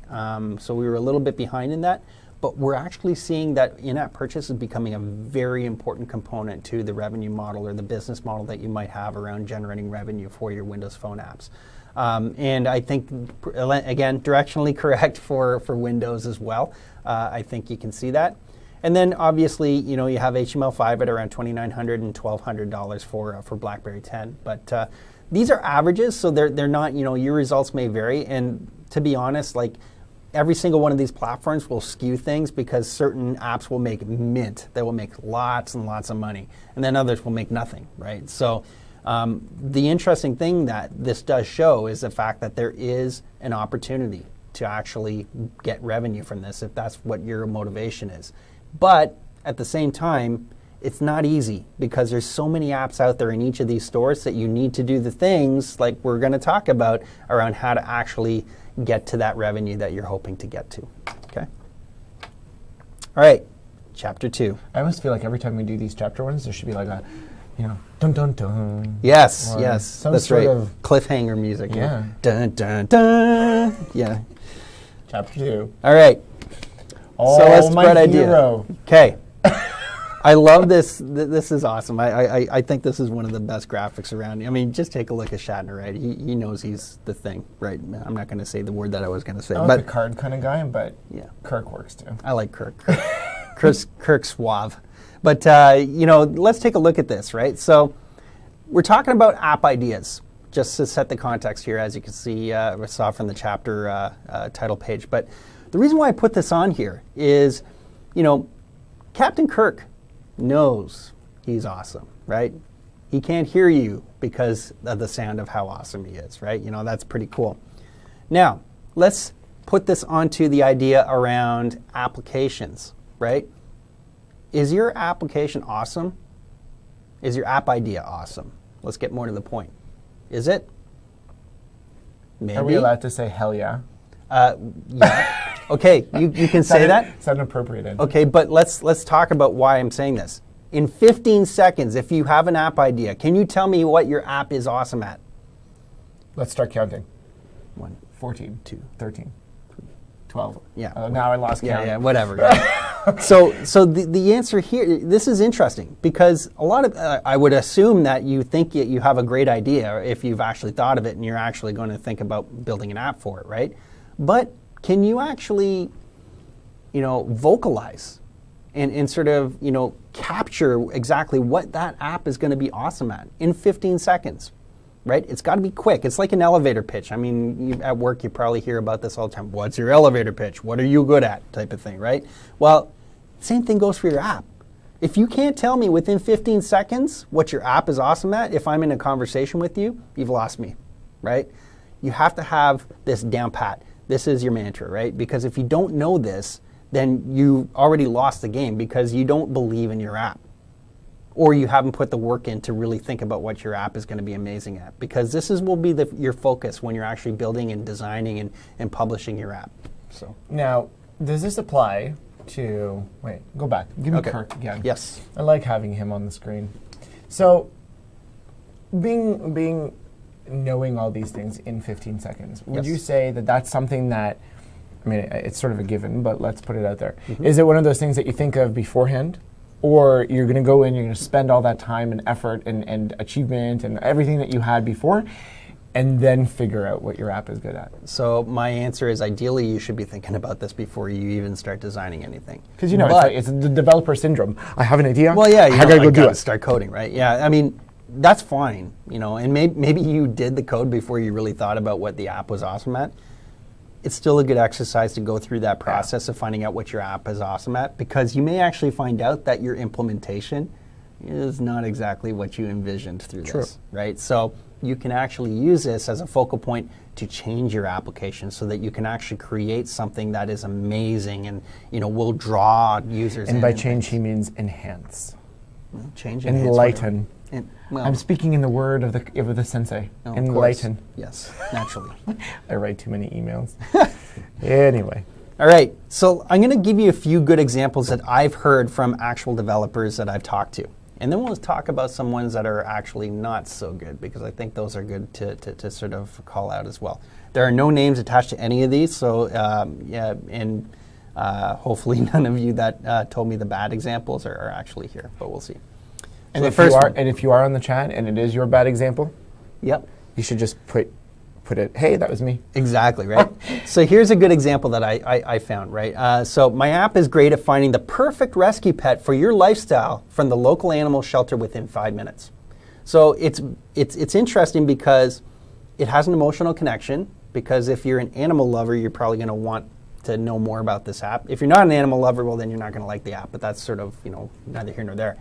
S2: So we were a little bit behind in that. But we're actually seeing that in-app purchase is becoming a very important component to the revenue model or the business model that you might have around generating revenue for your Windows Phone apps. And I think, again, directionally correct for Windows as well. I think you can see that. And then obviously, you have HTML5 at around $2,900 and $1,200 for BlackBerry 10. But these are averages, so they're not, your results may vary. And to be honest, like, every single one of these platforms will skew things because certain apps will make mint. They will make lots and lots of money. And then others will make nothing, right? So the interesting thing that this does show is the fact that there is an opportunity to actually get revenue from this if that's what your motivation is. But at the same time, it's not easy because there's so many apps out there in each of these stores that you need to do the things like we're going to talk about around how to actually get to that revenue that you're hoping to get to. Okay. All right. Chapter 2.
S1: I almost feel like every time we do these chapter ones, there should be like a, dun dun dun.
S2: Yes, yes.
S1: Some
S2: that's
S1: sort
S2: right.
S1: of
S2: cliffhanger music.
S1: Yeah.
S2: Dun dun dun. Yeah.
S1: Chapter 2.
S2: All right.
S1: Oh,
S2: so let's
S1: my
S2: spread
S1: hero.
S2: idea. Okay. I love this. This is awesome. I think this is one of the best graphics around. I mean, just take a look at Shatner, right? He knows he's the thing, right? I'm not going to say the word that I was going to say.
S1: I'm like a card kind of guy, but yeah, Kirk works too.
S2: I like Kirk. Kirk's suave. But, let's take a look at this, right? So we're talking about app ideas, just to set the context here, as you can see, we saw from the chapter title page. But the reason why I put this on here is, Captain Kirk knows he's awesome, right? He can't hear you because of the sound of how awesome he is, right? That's pretty cool. Now, let's put this onto the idea around applications, right? Is your application awesome? Is your app idea awesome? Let's get more to the point. Is it? Maybe.
S1: Are we allowed to say hell yeah?
S2: Yeah. Okay, you can say that.
S1: It's inappropriate.
S2: Okay, but let's talk about why I'm saying this. In 15 seconds, if you have an app idea, can you tell me what your app is awesome at?
S1: Let's start counting.
S2: 1,
S1: 14,
S2: 2,
S1: 13, 12.
S2: Yeah.
S1: Now I lost count.
S2: Yeah, whatever. So the answer here, this is interesting because a lot of, I would assume that you think you have a great idea if you've actually thought of it and you're actually going to think about building an app for it, right? But can you actually, vocalize and sort of, capture exactly what that app is going to be awesome at in 15 seconds, right? It's got to be quick. It's like an elevator pitch. I mean, at work, you probably hear about this all the time. What's your elevator pitch? What are you good at? Type of thing, right? Well, same thing goes for your app. If you can't tell me within 15 seconds what your app is awesome at, if I'm in a conversation with you, you've lost me, right? You have to have this down pat. This is your mantra, right? Because if you don't know this, then you already lost the game because you don't believe in your app. Or you haven't put the work in to really think about what your app is going to be amazing at. Because this will be your focus when you're actually building and designing and publishing your app. So
S1: now, does this apply to, wait, go back. Give me Kirk again.
S2: Yes.
S1: I like having him on the screen. So being knowing all these things in 15 seconds, would you say that that's something that, I mean, it's sort of a given, but let's put it out there. Mm-hmm. Is it one of those things that you think of beforehand? Or you're going to go in, you're going to spend all that time and effort and achievement and everything that you had before, and then figure out what your app is good at? So
S2: my answer is ideally you should be thinking about this before you even start designing anything.
S1: Because it's the developer syndrome. I have an idea.
S2: Well, yeah,
S1: I gotta go do it.
S2: Start coding, right? Yeah, I mean, that's fine, and maybe you did the code before you really thought about what the app was awesome at. It's still a good exercise to go through that process of finding out what your app is awesome at, because you may actually find out that your implementation is not exactly what you envisioned through this, right? So you can actually use this as a focal point to change your application so that you can actually create something that is amazing and will draw users in.
S1: And by change, he means enhance.
S2: Change,
S1: enlighten. I'm speaking in the word of the sensei.
S2: Oh,
S1: Enlighten.
S2: Yes, naturally.
S1: I write too many emails. Anyway.
S2: All right, so I'm going to give you a few good examples that I've heard from actual developers that I've talked to. And then we'll talk about some ones that are actually not so good, because I think those are good to sort of call out as well. There are no names attached to any of these, so hopefully none of you that told me the bad examples are actually here, but we'll see.
S1: And
S2: So
S1: if you are on the chat and it is your bad example,
S2: yep,
S1: you should just put it, hey, that was me.
S2: Exactly, right? So here's a good example that I found, right? So my app is great at finding the perfect rescue pet for your lifestyle from the local animal shelter within 5 minutes. So it's interesting because it has an emotional connection, because if you're an animal lover, you're probably going to want to know more about this app. If you're not an animal lover, well, then you're not going to like the app, but that's sort of, neither here nor there.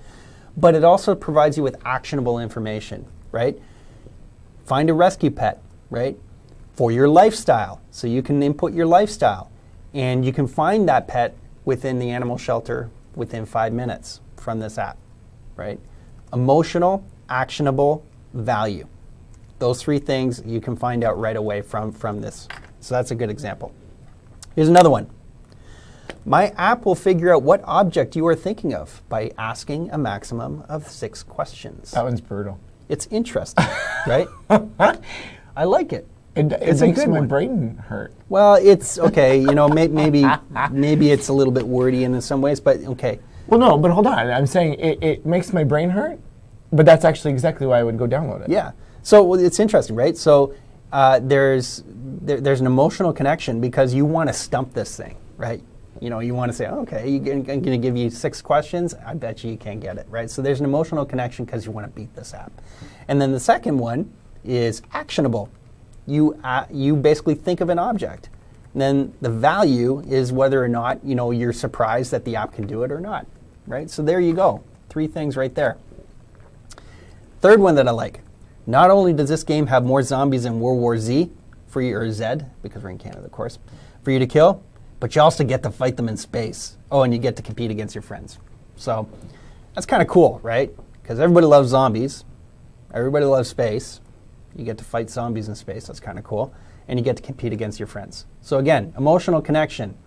S2: But it also provides you with actionable information, right? Find a rescue pet, right, for your lifestyle. So you can input your lifestyle, and you can find that pet within the animal shelter within 5 minutes from this app, right? Emotional, actionable, value. Those three things you can find out right away from this. So that's a good example. Here's another one. My app will figure out what object you are thinking of by asking a maximum of 6 questions.
S1: That one's brutal.
S2: It's interesting, right? I like it.
S1: It makes my brain hurt.
S2: Well, it's okay. Maybe it's a little bit wordy in some ways, but okay.
S1: Well, no, but hold on. I'm saying it makes my brain hurt, but that's actually exactly why I would go download it.
S2: Yeah. So it's interesting, right? So there's an emotional connection because you want to stump this thing, right? You want to say, okay, I'm going to give you 6 questions. I bet you can't get it, right? So there's an emotional connection because you want to beat this app. And then the second one is actionable. You basically think of an object. And then the value is whether or not, you're surprised that the app can do it or not, right? So there you go. 3 things right there. Third one that I like. Not only does this game have more zombies than World War Z, or Z, because we're in Canada, of course, for you to kill, but you also get to fight them in space. Oh, and you get to compete against your friends. So that's kind of cool, right? Because everybody loves zombies. Everybody loves space. You get to fight zombies in space. That's kind of cool. And you get to compete against your friends. So again, emotional connection.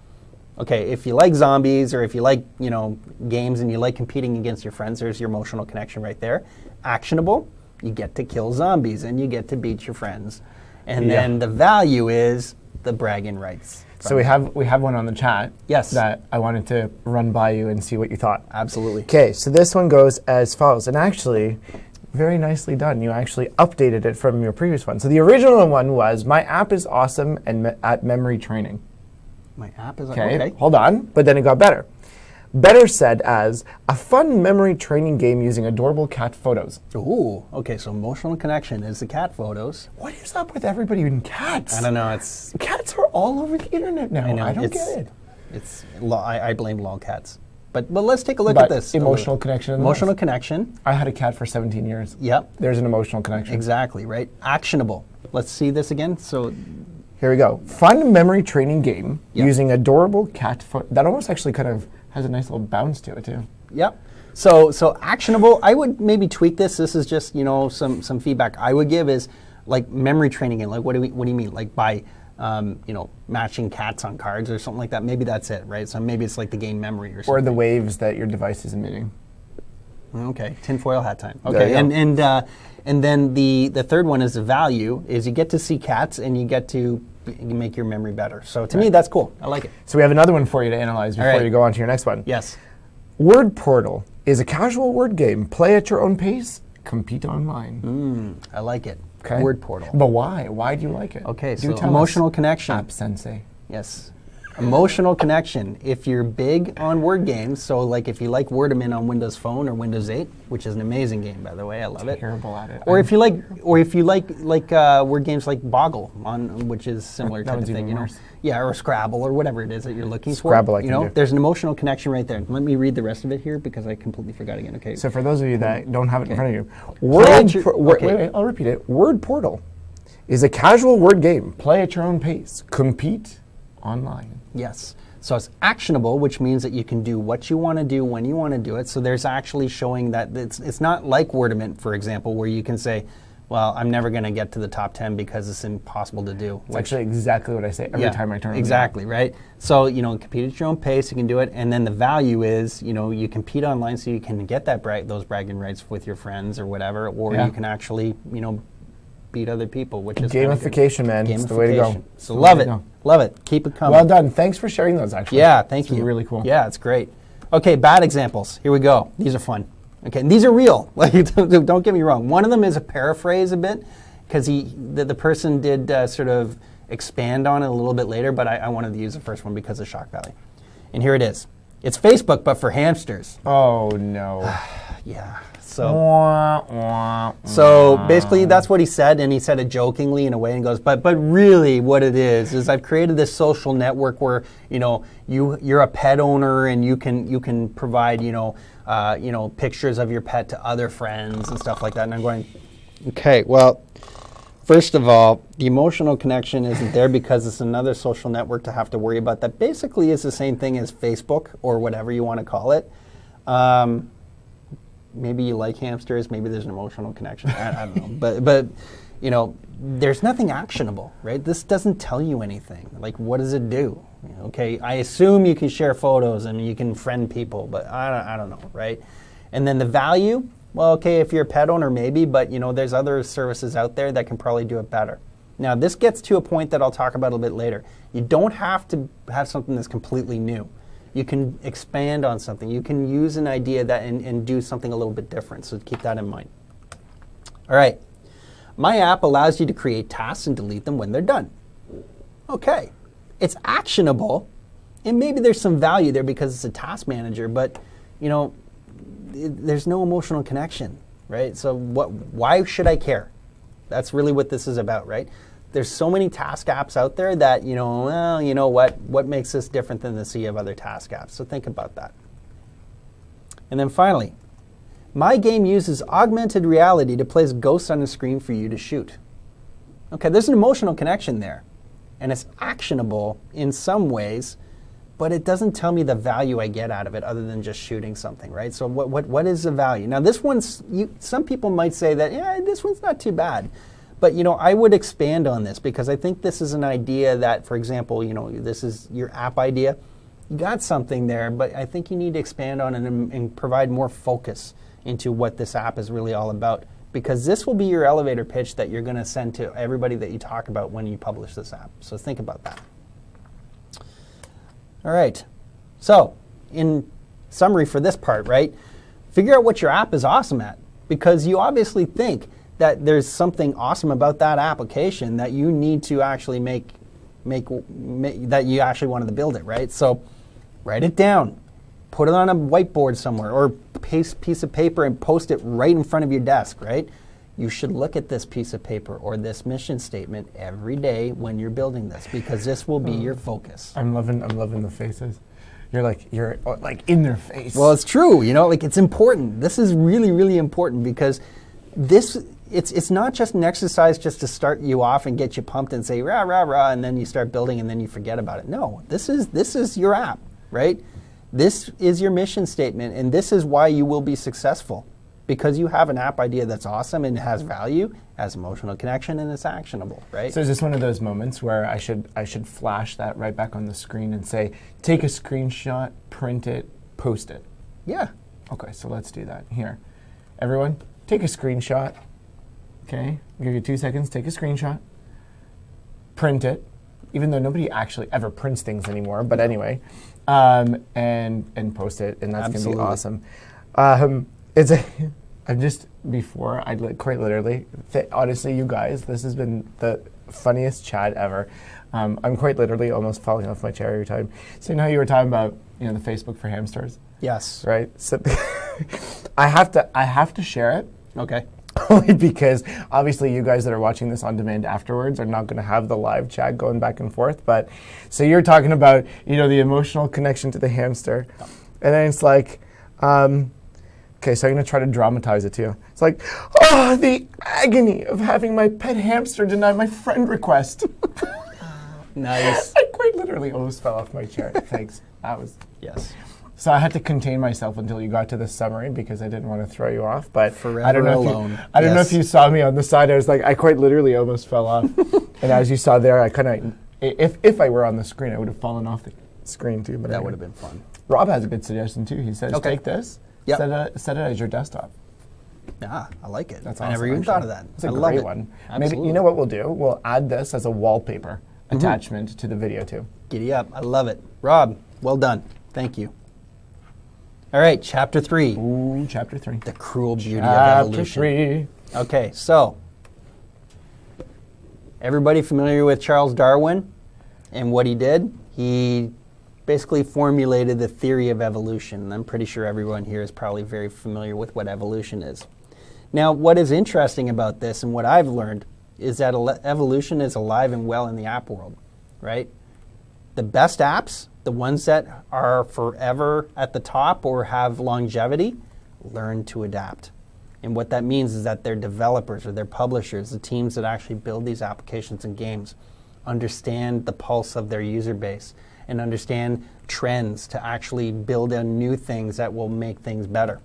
S2: Okay, if you like zombies, or if you like, games and you like competing against your friends, there's your emotional connection right there. Actionable, you get to kill zombies and you get to beat your friends. And then the value is the bragging rights.
S1: So we have one on the chat.
S2: Yes.
S1: That I wanted to run by you and see what you thought.
S2: Absolutely.
S1: Okay, so this one goes as follows. And actually, very nicely done. You actually updated it from your previous one. So the original one was, my app is awesome and at memory training.
S2: My app is okay.
S1: Hold on. But then it got better. Better said as a fun memory training game using adorable cat photos.
S2: Ooh, okay, so emotional connection is the cat photos.
S1: What is up with everybody in cats?
S2: I don't know,
S1: Cats are all over the internet now. I don't get it.
S2: I blame lolcats. But let's take a look at this.
S1: Emotional connection.
S2: Emotional connection.
S1: I had a cat for 17 years.
S2: Yep.
S1: There's an emotional connection.
S2: Exactly, right? Actionable. Let's see this again. So
S1: here we go. Fun memory training game using adorable cat photos. That almost actually kind of has a nice little bounce to it too.
S2: Yep. So actionable, I would maybe tweak this. This is just, some feedback I would give is like memory training. And like, what do you mean? Like by, matching cats on cards or something like that. Maybe that's it, right? So maybe it's like the game memory or something.
S1: Or the waves that your device is emitting.
S2: Okay, tinfoil hat time. Okay, and then the third one is the value, is you get to see cats and you get to make your memory better. So to me, that's cool. I like it.
S1: So we have another one for you to analyze before you go on to your next one.
S2: Yes.
S1: Word Portal is a casual word game. Play at your own pace. Compete online.
S2: I like it.
S1: Okay.
S2: Word Portal.
S1: But why? Why do you like it?
S2: Okay, so emotional connection.
S1: App Sensei.
S2: Yes. Emotional connection. If you're big on word games, so like if you like Wordament on Windows Phone or Windows 8, which is an amazing game, by the way, I love it.
S1: Terrible at it.
S2: Or if you like word games like Boggle, which is similar type of thing,
S1: worse.
S2: Yeah, or Scrabble or whatever it is that you're looking for.
S1: Scrabble, I can do.
S2: There's an emotional connection right there. Let me read the rest of it here because I completely forgot again. Okay.
S1: So for those of you that don't have it in front of you, wait, I'll repeat it. Word Portal is a casual word game. Play at your own pace. Compete online.
S2: Yes. So it's actionable, which means that you can do what you want to do when you want to do it. So there's actually showing that it's not like Wordament, for example, where you can say, well, I'm never going to get to the top 10 because it's impossible to do.
S1: It's actually exactly what I say every time I turn around.
S2: Exactly, right? So, compete at your own pace, you can do it. And then the value is, you compete online so you can get those bragging rights with your friends or whatever, or you can actually, beat other people, which is
S1: gamification, man. It's the way to go.
S2: So love it. Love it. Keep it coming.
S1: Well done. Thanks for sharing those, actually.
S2: Yeah, thank you.
S1: Really cool.
S2: Yeah, it's great. Okay, bad examples. Here we go. These are fun. Okay, and these are real. Like, don't get me wrong. One of them is a paraphrase a bit, because the person did sort of expand on it a little bit later, but I wanted to use the first one because of shock value. And here it is. It's Facebook, but for hamsters.
S1: Oh, no.
S2: Yeah. So basically that's what he said, and he said it jokingly in a way and goes, but really what it is I've created this social network where, you're a pet owner and you can provide, pictures of your pet to other friends and stuff like that. And I'm going, okay, well, first of all, the emotional connection isn't there because it's another social network to have to worry about. That basically is the same thing as Facebook or whatever you want to call it. Maybe you like hamsters, maybe there's an emotional connection. I don't know. But there's nothing actionable, right? This doesn't tell you anything. Like, what does it do? Okay, I assume you can share photos and you can friend people, but I don't know, right? And then the value, well, okay, if you're a pet owner, maybe, but there's other services out there that can probably do it better. Now, this gets to a point that I'll talk about a little bit later. You don't have to have something that's completely new. You can expand on something. You can use an idea that and do something a little bit different. So keep that in mind. All right. My app allows you to create tasks and delete them when they're done. Okay. It's actionable, and maybe there's some value there because it's a task manager, but there's no emotional connection, right? So why should I care? That's really what this is about, right? There's so many task apps out there that, what makes this different than the sea of other task apps? So think about that. And then finally, my game uses augmented reality to place ghosts on the screen for you to shoot. Okay, there's an emotional connection there, and it's actionable in some ways, but it doesn't tell me the value I get out of it other than just shooting something, right? So what is the value? Now this one's, some people might say that, this one's not too bad. But, I would expand on this because I think this is an idea that, for example, this is your app idea. You got something there, but I think you need to expand on it and provide more focus into what this app is really all about, because this will be your elevator pitch that you're going to send to everybody that you talk about when you publish this app. So think about that. All right. So in summary for this part, right, figure out what your app is awesome at, because you obviously think that there's something awesome about that application that you need to actually make that you actually wanted to build it, right? So write it down, put it on a whiteboard somewhere, or piece of paper and post it right in front of your desk, right? You should look at this piece of paper or this mission statement every day when you're building this, because this will be your focus.
S1: I'm loving the faces. You're like in their face.
S2: Well, it's true, it's important. This is really, really important because it's not just an exercise just to start you off and get you pumped and say rah rah rah, and then you start building and then you forget about it. No, this is your app, right? This is your mission statement, and this is why you will be successful, because you have an app idea that's awesome and has value, has emotional connection, and it's actionable, right?
S1: So is this one of those moments where I should flash that right back on the screen and say, take a screenshot, print it, post it?
S2: Yeah.
S1: Okay, so let's do that. Here, everyone, take a screenshot. Okay, I'll give you 2 seconds, take a screenshot, print it, even though nobody actually ever prints things anymore, but anyway, and post it, and that's going to be awesome. Quite literally, honestly, you guys, this has been the funniest chat ever. I'm quite literally almost falling off my chair every time. So how you were talking about, the Facebook for hamsters?
S2: Yes.
S1: Right? So I have to share it.
S2: Okay.
S1: Only because obviously you guys that are watching this on demand afterwards are not going to have the live chat going back and forth. But so you're talking about, the emotional connection to the hamster. And then it's like, okay, so I'm going to try to dramatize it to you. It's like, oh, the agony of having my pet hamster deny my friend request.
S2: Nice.
S1: I quite quite literally almost fell off my chair. Thanks. That was...
S2: Yes.
S1: So I had to contain myself until you got to the summary because I didn't want to throw you off. But
S2: Forever
S1: I don't know
S2: alone.
S1: I don't know if you saw me on the side. I was like, I quite literally almost fell off. And as you saw there, I kind of, if I were on the screen, I would have fallen off the screen too. But
S2: that would have been fun.
S1: Rob has a good suggestion too. He says, take this, set it as your desktop.
S2: Ah, I like it.
S1: That's awesome.
S2: I never even thought of that.
S1: It's a great one.
S2: Absolutely.
S1: Maybe, you know what we'll do? We'll add this as a wallpaper attachment to the video too.
S2: Giddy up. I love it. Rob, well done. Thank you. All right, Chapter 3.
S1: Ooh, Chapter 3.
S2: The cruel beauty of evolution.
S1: Chapter 3.
S2: Okay, so everybody familiar with Charles Darwin and what he did? He basically formulated the theory of evolution. And I'm pretty sure everyone here is probably very familiar with what evolution is. Now, what is interesting about this and what I've learned is that evolution is alive and well in the app world, right? The best apps, the ones that are forever at the top or have longevity, learn to adapt. And what that means is that their developers or their publishers, the teams that actually build these applications and games, understand the pulse of their user base and understand trends to actually build in new things that will make things better.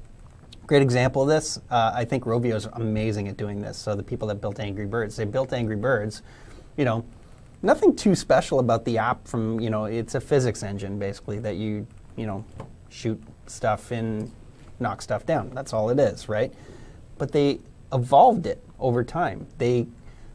S2: Great example of this, I think Rovio is amazing at doing this. So the people that built Angry Birds, they built Angry Birds, nothing too special about the app from, it's a physics engine basically that you shoot stuff and knock stuff down. That's all it is, right? But they evolved it over time. They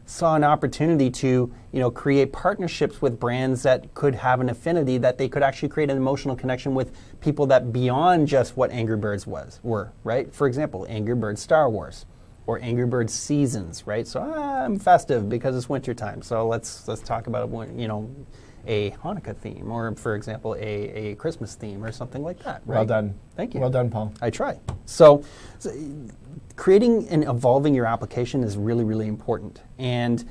S2: saw an opportunity to, create partnerships with brands that could have an affinity, that they could actually create an emotional connection with people that beyond just what Angry Birds were, right? For example, Angry Birds Star Wars. Or Angry Birds seasons, right? So I'm festive because it's wintertime. So let's talk about a Hanukkah theme, or for example, a Christmas theme, or something like that. Right?
S1: Well done.
S2: Thank you.
S1: Well done, Paul.
S2: I try. So creating and evolving your application is really, really important. And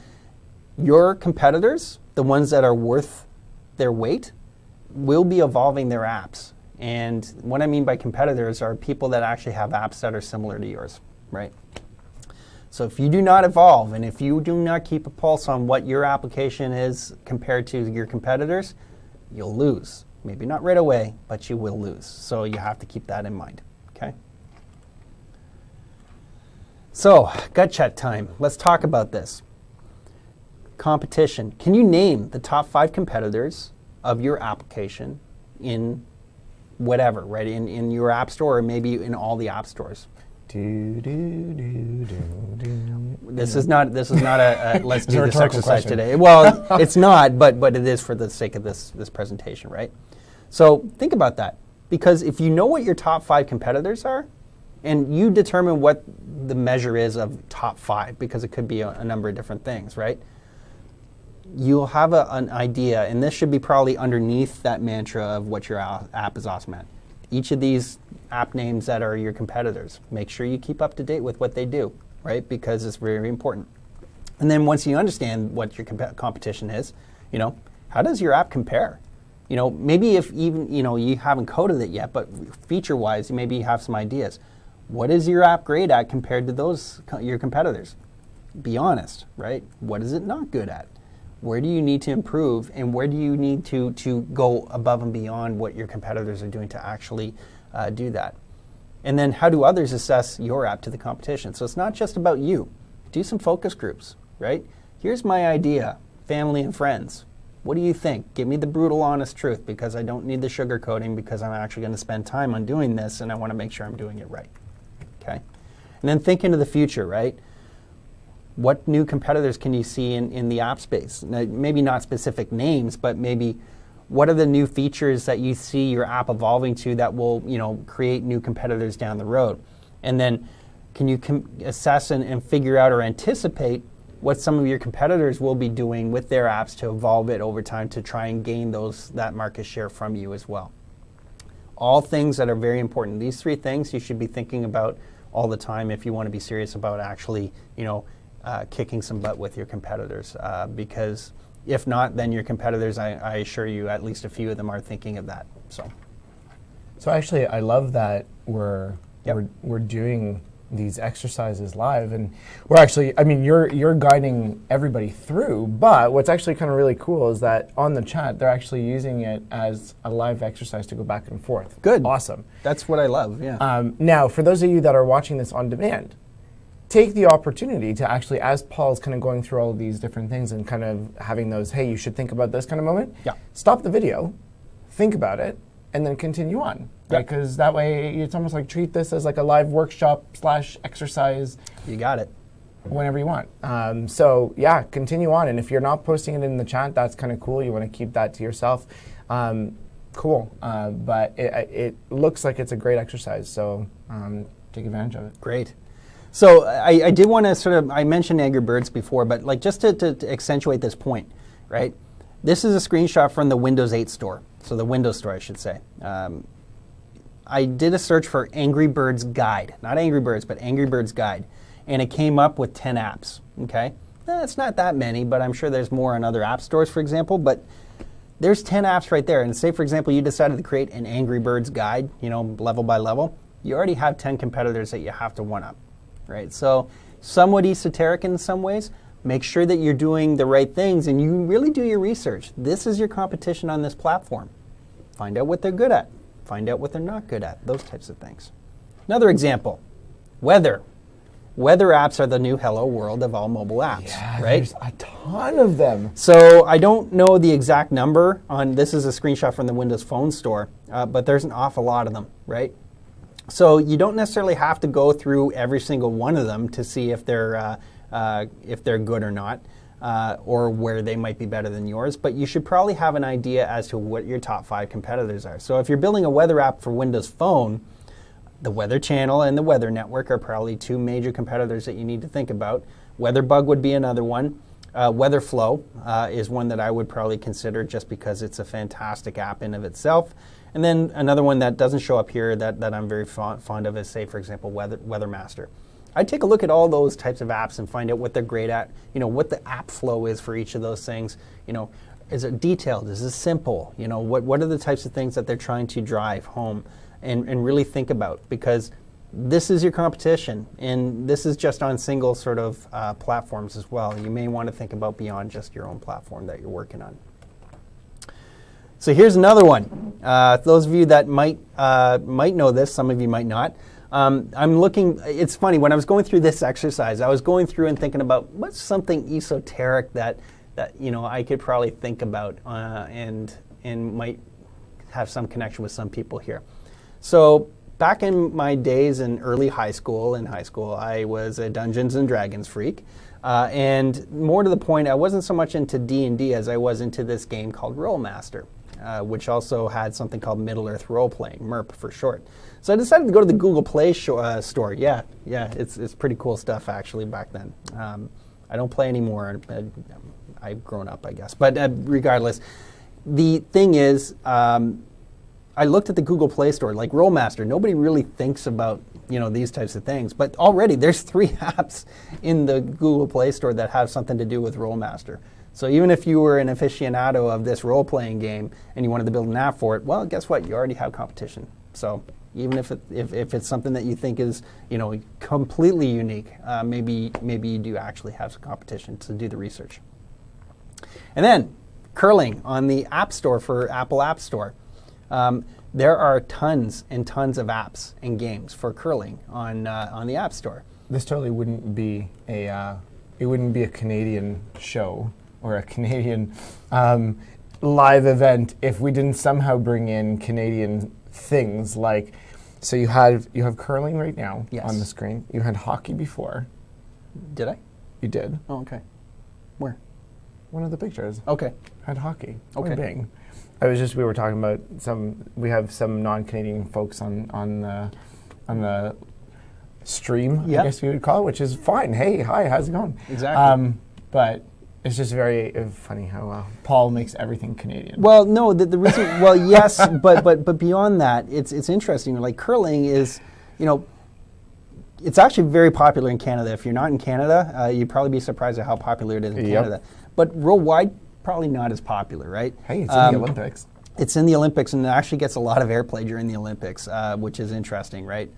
S2: your competitors, the ones that are worth their weight, will be evolving their apps. And what I mean by competitors are people that actually have apps that are similar to yours, right? So if you do not evolve and if you do not keep a pulse on what your application is compared to your competitors, you'll lose. Maybe not right away, but you will lose. So you have to keep that in mind, okay? So, gut check time. Let's talk about this. Competition. Can you name the top 5 competitors of your application in whatever, right? In your app store or maybe in all the app stores? This is not a let's do this exercise today. Well, it's not, but it is for the sake of this presentation, right? So think about that, because if you know what your top 5 competitors are, and you determine what the measure is of top 5, because it could be a number of different things, right? You'll have an idea, and this should be probably underneath that mantra of what your app is awesome at. Each of these app names that are your competitors, make sure you keep up to date with what they do, right? Because it's very, very important. And then once you understand what your competition is, how does your app compare? Maybe if even, you haven't coded it yet, but feature-wise, maybe you have some ideas. What is your app great at compared to your competitors? Be honest, right? What is it not good at? Where do you need to improve, and where do you need to go above and beyond what your competitors are doing to actually do that? And then how do others assess your app to the competition? So it's not just about you. Do some focus groups, right? Here's my idea, family and friends. What do you think? Give me the brutal, honest truth, because I don't need the sugarcoating, because I'm actually going to spend time on doing this, and I want to make sure I'm doing it right, okay? And then think into the future, right? What new competitors can you see in the app space? Now, maybe not specific names, but maybe what are the new features that you see your app evolving to that will, create new competitors down the road? And then can you assess and figure out or anticipate what some of your competitors will be doing with their apps to evolve it over time to try and gain that market share from you as well? All things that are very important. These 3 things you should be thinking about all the time if you want to be serious about actually, kicking some butt with your competitors, because if not, then your competitors, I assure you, at least a few of them are thinking of that. So
S1: actually, I love that we're doing these exercises live, and we're actually, I mean, you're guiding everybody through, but what's actually kind of really cool is that on the chat, they're actually using it as a live exercise to go back and forth.
S2: Good.
S1: Awesome.
S2: That's what I love, yeah.
S1: Now, for those of you that are watching this on demand, take the opportunity to actually, as Paul's kind of going through all of these different things and kind of having those, hey, you should think about this kind of moment, stop the video, think about it, and then continue on. Because that way, it's almost like treat this as like a live workshop / exercise.
S2: You got it.
S1: Whenever you want. So yeah, continue on. And if you're not posting it in the chat, that's kind of cool. You want to keep that to yourself. Cool. But it looks like it's a great exercise. So take advantage of it.
S2: Great. So I did want to sort of, I mentioned Angry Birds before, but like just to accentuate this point, right? This is a screenshot from the Windows 8 store. So the Windows store, I should say. I did a search for Angry Birds Guide. Not Angry Birds, but Angry Birds Guide. And it came up with 10 apps, okay? It's not that many, but I'm sure there's more on other app stores, for example. But there's 10 apps right there. And say, for example, you decided to create an Angry Birds Guide, you know, level by level. You already have 10 competitors that you have to one-up, right? So somewhat esoteric in some ways. Make sure that you're doing the right things and you really do your research. This is your competition on this platform. Find out what they're good at. Find out what they're not good at, those types of things. Another example, weather. Weather apps are the new hello world of all mobile apps, right?
S1: There's a ton of them.
S2: So I don't know the exact number on, this is a screenshot from the Windows Phone store, but there's an awful lot of them, right? So you don't necessarily have to go through every single one of them to see if they're good or not. Or where they might be better than yours, but you should probably have an idea as to what your top 5 competitors are. So if you're building a weather app for Windows Phone, the Weather Channel and the Weather Network are probably 2 major competitors that you need to think about. WeatherBug would be another one. WeatherFlow is one that I would probably consider just because it's a fantastic app in of itself. And then another one that doesn't show up here that I'm very fond of is, say, for example, WeatherMaster. I'd take a look at all those types of apps and find out what they're great at, you know, what the app flow is for each of those things. You know, is it detailed? Is it simple? You know, what are the types of things that they're trying to drive home and really think about? Because this is your competition, and this is just on single sort of platforms as well. You may want to think about beyond just your own platform that you're working on. So here's another one. Those of you that might know this, some of you might not. I'm looking, it's funny, when I was going through this exercise, I was going through and thinking about what's something esoteric that you know, I could probably think about and might have some connection with some people here. So back in my days in early high school, I was a Dungeons and Dragons freak. And more to the point, I wasn't so much into D&D as I was into this game called Rolemaster, which also had something called Middle-earth Role-Playing, MERP for short. So I decided to go to the Google Play store. Yeah, it's pretty cool stuff actually back then. I don't play anymore. I've grown up, I guess. But regardless, the thing is, I looked at the Google Play Store, like Rolemaster. Nobody really thinks about, you know, these types of things. But already there's 3 apps in the Google Play Store that have something to do with Rolemaster. So even if you were an aficionado of this role-playing game and you wanted to build an app for it, well, guess what? You already have competition. So even if it's something that you think is, you know, completely unique, maybe you do actually have some competition to do the research. And then curling on the App Store for Apple App Store. There are tons and tons of apps and games for curling on the App Store.
S1: This totally wouldn't be a Canadian show or a Canadian live event if we didn't somehow bring in Canadian things like. So you have curling right now on the screen. You had hockey before.
S2: Did I?
S1: You did.
S2: Oh, okay. Where?
S1: One of the pictures.
S2: Okay.
S1: Had hockey.
S2: Okay.
S1: Bing. We were talking about we have some non-Canadian folks on the stream, I guess we would call it, which is fine. Hey, hi, how's it going?
S2: Exactly.
S1: But it's just very funny how Paul makes everything Canadian.
S2: Well, no, the reason, well, yes, but beyond that, it's interesting. Like curling is, you know, it's actually very popular in Canada. If you're not in Canada, you'd probably be surprised at how popular it is in Canada. But worldwide, probably not as popular, right?
S1: Hey, it's in the Olympics.
S2: It's in the Olympics, and it actually gets a lot of airplay during the Olympics, which is interesting, right?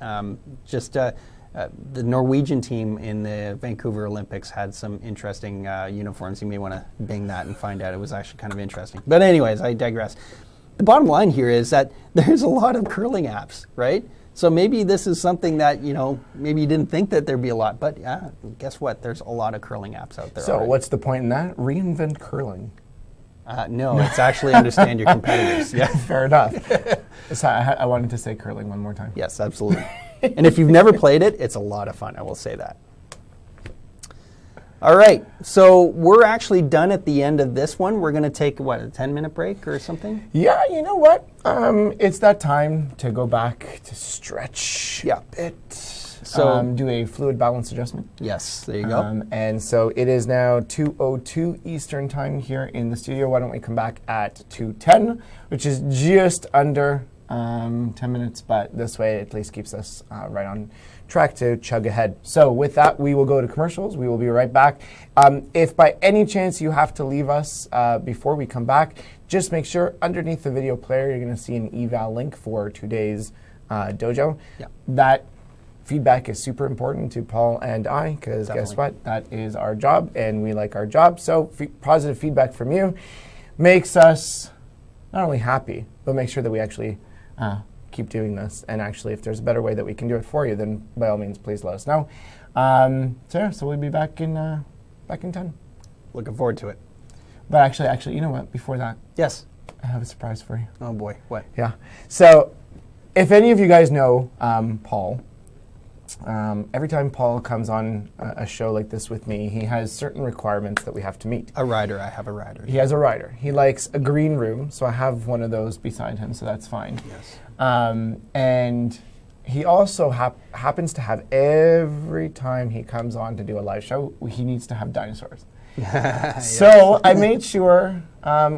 S2: the Norwegian team in the Vancouver Olympics had some interesting uniforms. You may want to bing that and find out. It was actually kind of interesting. But anyways, I digress. The bottom line here is that there's a lot of curling apps, right? So maybe this is something that, maybe you didn't think that there'd be a lot, but guess what? There's a lot of curling apps out there.
S1: So
S2: already.
S1: What's the point in that? Reinvent curling.
S2: No, it's actually understand your competitors. Yeah,
S1: fair enough. So I wanted to say curling one more time.
S2: Yes, absolutely. And if you've never played it, it's a lot of fun, I will say that. All right, so we're actually done at the end of this one. We're going to take, a 10-minute break or something?
S1: Yeah, you know what? It's that time to go back to stretch a bit. So do a fluid balance adjustment.
S2: Yes, there you go.
S1: And so it is now 2:02 Eastern time here in the studio. Why don't we come back at 2:10, which is just under 10 minutes, but this way it at least keeps us right on track to chug ahead. So with that, we will go to commercials. We will be right back. If by any chance you have to leave us before we come back, just make sure underneath the video player you're going to see an eval link for today's dojo.
S2: Yeah.
S1: That feedback is super important to Paul and I, because guess what? That is our job, and we like our job. So positive feedback from you makes us not only happy, but make sure that we actually keep doing this. And actually, if there's a better way that we can do it for you, then by all means, please let us know. So we'll be back in 10.
S2: Looking forward to it.
S1: But actually, you know what? Before that,
S2: yes,
S1: I have a surprise for you.
S2: Oh boy, what?
S1: Yeah. So, if any of you guys know Paul, every time Paul comes on a show like this with me, he has certain requirements that we have to meet.
S2: A rider. I have a rider.
S1: He has a rider. He likes a green room, so I have one of those beside him, so that's fine.
S2: Yes. And
S1: he also happens to have, every time he comes on to do a live show, he needs to have dinosaurs. So I made sure,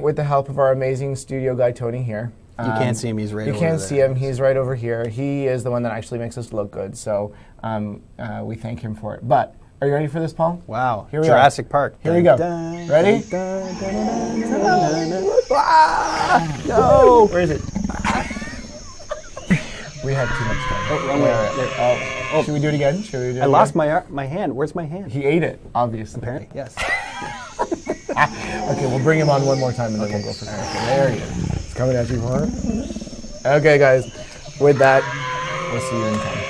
S1: with the help of our amazing studio guy, Tony here.
S2: You can't see him, he's right over there.
S1: You can't see him, he's right over here. He is the one that actually makes us look good, so we thank him for it. But, are you ready for this, Paul?
S2: Wow,
S1: here we
S2: Jurassic Park.
S1: Here we go. Ready? No! Where is it? We had too much time.
S2: Oh, wrong way.
S1: Should we do it again?
S2: I lost my hand. Where's my hand?
S1: He ate it, obviously.
S2: Apparently, yes.
S1: Okay, we'll bring him on one more time and then we'll go from there. Okay, there he is. It's coming at you hard. Okay, guys. With that, we'll see you in 10.